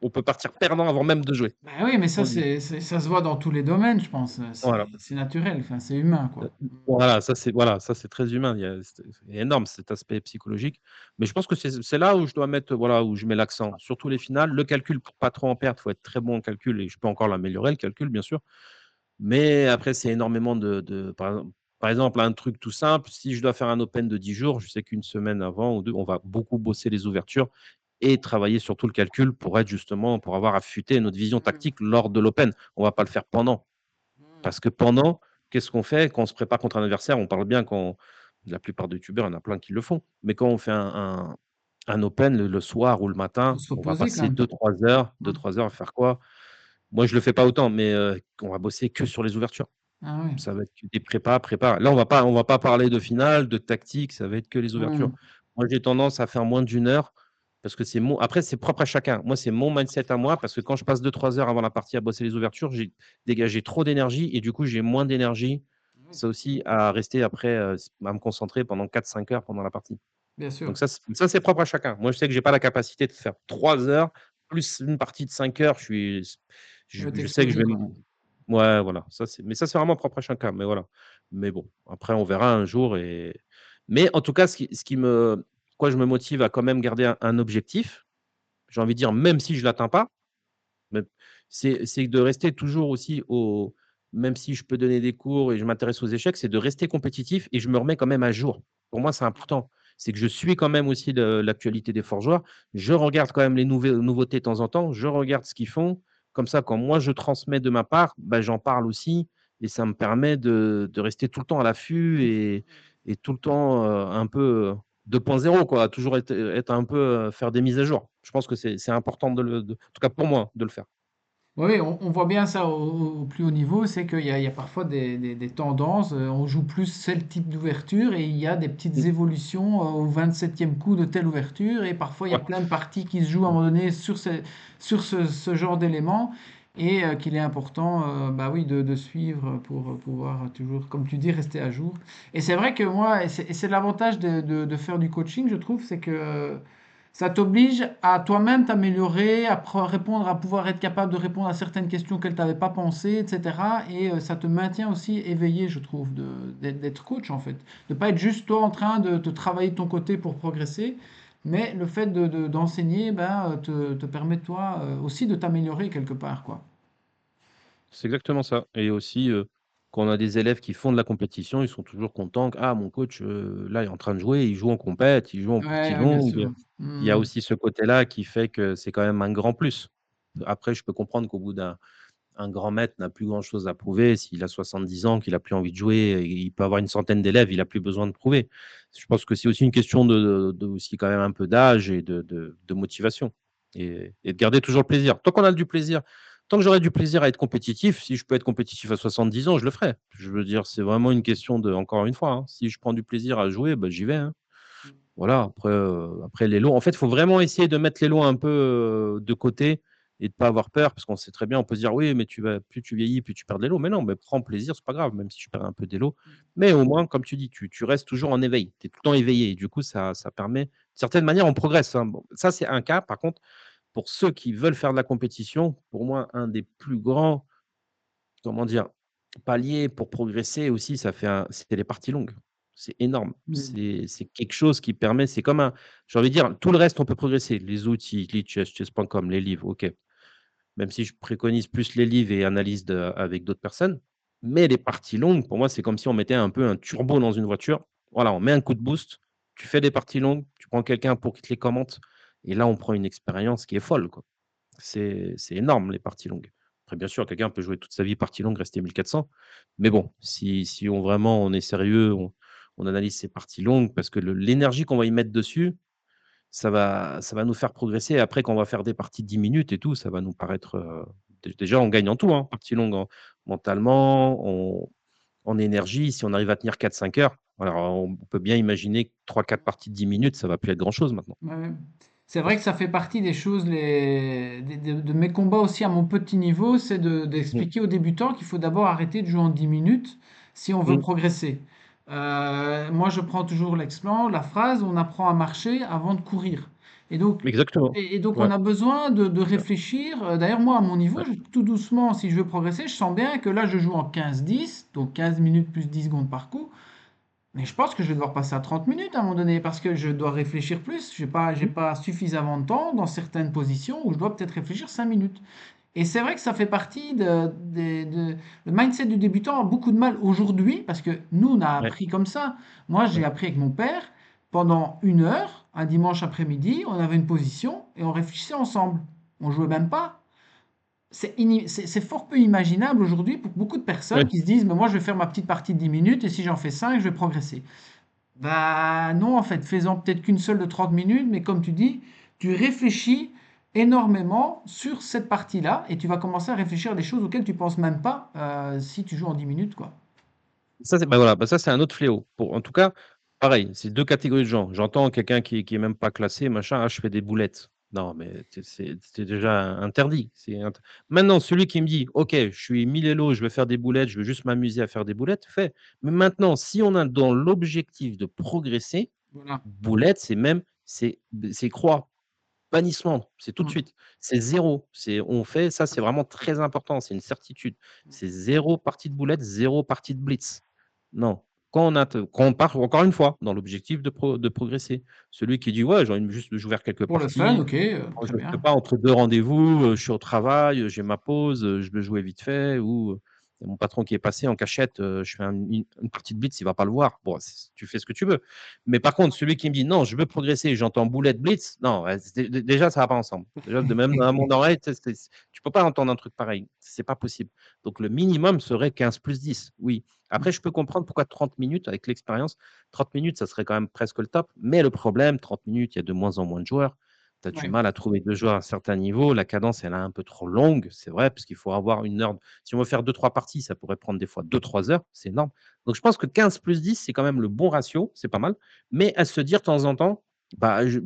on peut partir perdant avant même de jouer. Bah oui, mais ça, On dit. ça se voit dans tous les domaines, je pense. Voilà. C'est naturel, enfin, c'est humain, quoi. Voilà, ça c'est très humain. C'est énorme cet aspect psychologique. Mais je pense que c'est là où je dois mettre, voilà, où je mets l'accent. Surtout les finales. Le calcul, pour pas trop en perdre, il faut être très bon en calcul et je peux encore l'améliorer, le calcul, bien sûr. Mais après, c'est énormément par exemple, un truc tout simple, si je dois faire un open de 10 jours, je sais qu'une semaine avant ou 2, on va beaucoup bosser les ouvertures et travailler sur tout le calcul pour être justement pour avoir affûté notre vision tactique lors de l'open. On ne va pas le faire pendant. Parce que pendant, qu'est-ce qu'on fait? Quand on se prépare contre un adversaire, on parle bien quand la plupart des youtubeurs, il y en a plein qui le font. Mais quand on fait un open le soir ou le Faut matin, se on va reposer quand passer même. 2 Ouais. 3 heures à faire quoi? Moi, je le fais pas autant, mais on va bosser que sur les ouvertures. Ah oui. Ça va être que des prépa. Là, on va pas parler de finale, de tactique, ça va être que les ouvertures. Mmh. Moi, j'ai tendance à faire moins d'une heure parce que c'est mon après, c'est propre à chacun. Moi, c'est mon mindset à moi parce que quand je passe 2 3 heures avant la partie à bosser les ouvertures, j'ai dégagé trop d'énergie et du coup, j'ai moins d'énergie, Oui, ça aussi, à rester après, à me concentrer pendant 4 5 heures pendant la partie. bien sûr. Donc ça, c'est propre à chacun. Moi, je sais que j'ai pas la capacité de faire 3 heures plus une partie de 5 heures. Tu vas Je sais que je t'exploser, vais quoi. ouais, voilà, ça, c'est vraiment propre à chacun, mais voilà. Mais bon, après on verra un jour mais en tout cas, quoi je me motive à quand même garder un objectif, j'ai envie de dire, même si je l'atteins pas, même c'est de rester toujours aussi même si je peux donner des cours et je m'intéresse aux échecs, c'est de rester compétitif et je me remets quand même à jour. Pour moi, c'est important. C'est que je suis quand même aussi l'actualité des forgeeurs. Je regarde quand même les nouveautés de temps en temps. Je regarde ce qu'ils font. Comme ça, quand moi je transmets de ma part, bah, j'en parle aussi et ça me permet de rester tout le temps à l'affût et tout le temps, un peu, 2.0 quoi, toujours être un peu, faire des mises à jour. Je pense que c'est important en tout cas pour moi, de le faire. Oui, on voit bien ça au plus haut niveau, c'est qu'il y a parfois des tendances, on joue plus tel type d'ouverture et il y a des petites Mmh. évolutions au 27e coup de telle ouverture et parfois il y a Ouais. plein de parties qui se jouent à un moment donné sur ce genre d'éléments et qu'il est important bah oui, de suivre pour pouvoir toujours, comme tu dis, rester à jour. Et c'est vrai que moi, et c'est l'avantage de faire du coaching, je trouve, c'est que ça t'oblige à toi-même t'améliorer, répondre, à pouvoir être capable de répondre à certaines questions qu'elle t'avait pas pensé, etc. Et ça te maintient aussi éveillé, je trouve, d'être coach en fait. De pas être juste toi en train de travailler de ton côté pour progresser, mais le fait d'enseigner ben, te permet toi aussi de t'améliorer quelque part, quoi. C'est exactement ça et aussi, quand on a des élèves qui font de la compétition, ils sont toujours contents que: «Ah mon coach, là, il est en train de jouer, il joue en compète, il joue en partie Ouais, ouais, bien longue». sûr. Il y a Hmm. aussi ce côté-là qui fait que c'est quand même un grand plus. Après, je peux comprendre qu'au bout un grand maître n'a plus grand-chose à prouver. S'il a 70 ans, qu'il a plus envie de jouer, il peut avoir une centaine d'élèves, il a plus besoin de prouver. Je pense que c'est aussi une question de aussi quand même un peu d'âge et de motivation et de garder toujours le plaisir. Tant que j'aurai du plaisir à être compétitif, si je peux être compétitif à 70 ans, je le ferai. Je veux dire, c'est vraiment une question encore une fois, hein, si je prends du plaisir à jouer, bah, j'y vais, hein. Voilà, après les lots en fait, il faut vraiment essayer de mettre les lots un peu, de côté et de pas avoir peur parce qu'on sait très bien, on peut se dire: «Oui, mais plus tu vieillis, plus tu perds des lots». Mais non, mais prends plaisir, c'est pas grave, même si tu perds un peu des lots. Mais au moins, comme tu dis, tu restes toujours en éveil. Tu es tout le temps éveillé et du coup, ça permet d'une certaine manière, on progresse, hein. Bon, ça, c'est un cas. Par contre, pour ceux qui veulent faire de la compétition, pour moi, un des plus grands, comment dire? Paliers pour progresser aussi, c'est les parties longues. C'est énorme. Hmm. C'est quelque chose qui permet j'ai envie de dire, tout le reste, on peut progresser. Les outils, Lichess, chess.com, les livres, OK. Même si je préconise plus les livres et analyse avec d'autres personnes. Mais les parties longues, pour moi, c'est comme si on mettait un peu un turbo dans une voiture. Voilà, on met un coup de boost, tu fais des parties longues, tu prends quelqu'un pour qu'il te les commente et là, on prend une expérience qui est folle, quoi. C'est énorme les parties longues. Après bien sûr, quelqu'un peut jouer toute sa vie partie longue, rester 1400. Mais bon, si on est sérieux, on analyse ces parties longues parce que l'énergie qu'on va y mettre dessus, ça va nous faire progresser. Après quand on va faire des parties de 10 minutes et tout, ça va nous paraître, déjà on gagne en tout, hein, partie longue mentalement, en énergie. Si on arrive à tenir 4 5 heures, alors on peut bien imaginer que 3-4 parties de 10 minutes, ça va plus être grand chose maintenant. Ouais, ouais. C'est vrai que ça fait partie des choses, de mes combats aussi à mon petit niveau, c'est Mmh. d'expliquer aux débutants qu'il faut d'abord arrêter de jouer en 10 minutes si on veut Mmh. progresser. Moi, je prends toujours la phrase, on apprend à marcher avant de courir. Et donc, Exactement. et donc on Ouais, a besoin de réfléchir. D'ailleurs, moi, à mon niveau, ouais. tout doucement, si je veux progresser, je sens bien que là, je joue en 15-10, donc 15 minutes plus 10 secondes par coup. Mais je pense que je vais devoir passer à 30 minutes à un moment donné parce que je dois réfléchir plus. J'ai Mmh. pas suffisamment de temps dans certaines positions où je dois peut-être réfléchir 5 minutes. Et c'est vrai que ça fait partie le mindset du débutant a beaucoup de mal aujourd'hui parce que nous, on a Ouais, appris comme ça. Moi, j'ai ouais. appris avec mon père pendant 1 heure, un dimanche après-midi, on avait une position et on réfléchissait ensemble. On jouait même pas. C'est fort peu imaginable aujourd'hui pour beaucoup de personnes Ouais. qui se disent, mais moi, je vais faire ma petite partie de 10 minutes et si j'en fais 5, je vais progresser. Bah non, en fait, faisant peut-être qu'une seule de 30 minutes, mais comme tu dis, tu réfléchis énormément sur cette partie-là et tu vas commencer à réfléchir à des choses auxquelles tu penses même pas si tu joues en 10 minutes, quoi. Ça, c'est bah, voilà, bah, ça, c'est un autre fléau. En tout cas, pareil, c'est 2 catégories de gens. J'entends quelqu'un qui est même pas classé, machin: «Ah, je fais des boulettes». Non, mais c'est déjà interdit. Maintenant, celui qui me dit: «OK, je suis 1000 élo, je vais faire des boulettes, je veux juste m'amuser à faire des boulettes», fais. Mais maintenant, si on a dans l'objectif de progresser, Voilà. boulettes, c'est croix. Bannissement, c'est tout de Mm. suite. C'est zéro. On fait ça, c'est vraiment très important, c'est une certitude. C'est zéro partie de boulette, zéro partie de blitz. Non. Quand on part encore une fois dans l'objectif de progresser. Celui qui dit: «Ouais, j'ai envie juste de jouer vers quelques Pour le fun, parties, ok, très je sais bien. pas, entre 2 rendez-vous, je suis au travail, j'ai ma pause, je veux jouer vite fait» ou il y a mon patron qui est passé en cachette, je fais une partie de blitz, il va pas le voir. Bon, tu fais ce que tu veux. Mais par contre, celui qui me dit: «Non, je veux progresser», j'entends boulette blitz, non, ouais, déjà ça va pas ensemble. Déjà de même à mon oreille, tu peux pas entendre un truc pareil, c'est pas possible. Donc le minimum serait 15+10, oui. Après, je peux comprendre pourquoi 30 minutes avec l'expérience. 30 minutes, ça serait quand même presque le top. Mais le problème, 30 minutes, il y a de moins en moins de joueurs. Tu as du Ouais. mal à trouver 2 joueurs à un certain niveau. La cadence, elle est un peu trop longue, c'est vrai, parce qu'il faut avoir une heure. Si on veut faire 2-3 parties, ça pourrait prendre des fois 2-3 heures, c'est énorme. Donc je pense que 15+10, c'est quand même le bon ratio, c'est pas mal. Mais à se dire de temps en temps, bah, je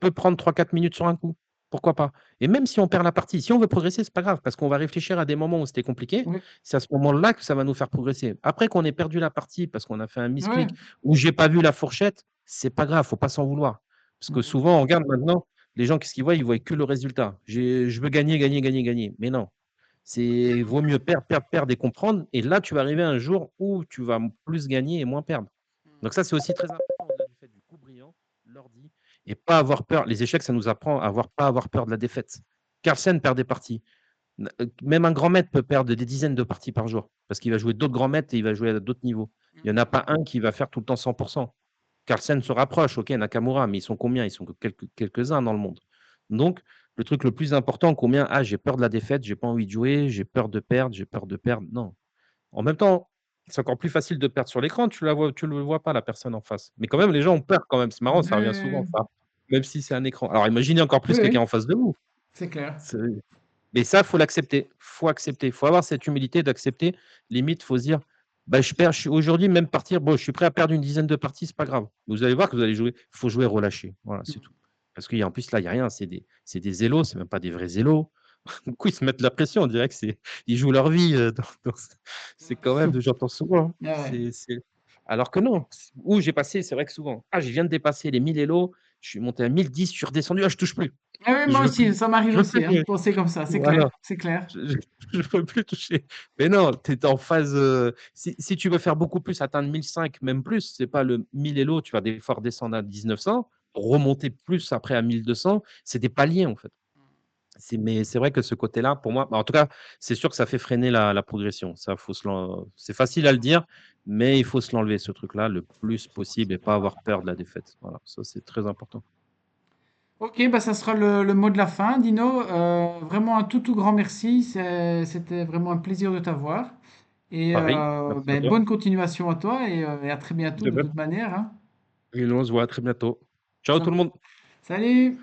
peux prendre 3-4 minutes sur un coup. Pourquoi pas? Et même si on perd la partie, si on veut progresser, c'est pas grave, parce qu'on va réfléchir à des moments où c'était compliqué. Oui. C'est à ce moment-là que ça va nous faire progresser. Après qu'on ait perdu la partie parce qu'on a fait un Ouais. misclick ou j'ai pas vu la fourchette, c'est pas grave, faut pas s'en vouloir. Parce que Mhm. souvent, on regarde maintenant, les gens, qu'est-ce qu'ils voient? Ils voient que le résultat. Je veux gagner, gagner, gagner, gagner. Mais non, vaut mieux perdre, perdre, perdre et comprendre. Et là, tu vas arriver à un jour où tu vas plus gagner et moins perdre. Donc ça, c'est aussi très important au-delà du fait du coup brillant, l'ordi, et pas avoir peur. Les échecs, ça nous apprend à pas avoir peur de la défaite. Carlsen perd des parties. Même un grand maître peut perdre des dizaines de parties par jour parce qu'il va jouer d'autres grands maîtres et il va jouer à d'autres niveaux. Il n'y en a pas un qui va faire tout le temps 100%. Carlsen se rapproche, OK, Nakamura, mais ils sont combien? Ils sont que quelques-uns dans le monde. Donc, le truc le plus important, combien? Ah, j'ai peur de la défaite, j'ai pas envie de jouer, j'ai peur de perdre, j'ai peur de perdre. Non. En même temps, c'est encore plus facile de perdre sur l'écran, tu le vois pas la personne en face. Mais quand même, les gens ont peur quand même. C'est marrant, ça revient souvent Ouais. ça, même si c'est un écran. Alors imaginez encore Oui, plus quelqu'un oui, en face de vous. c'est clair. C'est Mais ça, faut l'accepter. Faut accepter. Faut avoir cette humilité d'accepter. Limite, faut se dire: «Bah, je perds, je suis aujourd'hui même partir, bon, je suis prêt à perdre une dizaine de parties, c'est pas grave». Vous allez voir que vous allez jouer. Faut jouer relâché. Voilà, c'est tout. Parce qu'il y a en plus là, il y a rien, c'est des zélos, c'est même pas des vrais zélos. Du coup, ils se mettent la pression, on dirait que ils jouent leur vie, c'est quand même j'entends souvent, hein. Ah ouais. Alors que non. Où j'ai passé, c'est vrai que souvent: «Ah, je viens de dépasser les 1000 élos, je suis monté à 1010, je suis redescendu, ah, je touche plus. Ah oui, Je moi veux plus aussi, ça m'arrive je veux plus aussi, hein, de jouer». penser comme ça, c'est clair, Voilà. c'est clair. Je veux plus toucher. Mais non, tu es en phase, si tu veux faire beaucoup plus, atteindre 1005, même plus, c'est pas le 1000 élo, tu vas des fois redescendre à 1900, remonter plus après à 1200, c'est des paliers, en fait. Mais c'est vrai que ce côté-là, pour moi, bah, en tout cas, c'est sûr que ça fait freiner la progression. Ça, faut c'est facile à le dire, mais il faut se l'enlever ce truc-là le plus possible et pas avoir peur de la défaite. Voilà, ça, c'est très important. Ok, bah ça sera le mot de la fin, Dino. Vraiment un tout grand merci. C'était vraiment un plaisir de t'avoir. Et Pareil, merci à ben, toi. bonne continuation à toi et à très bientôt De de même toute manière, hein. et on se voit très bientôt. Ciao tout le monde. Salut!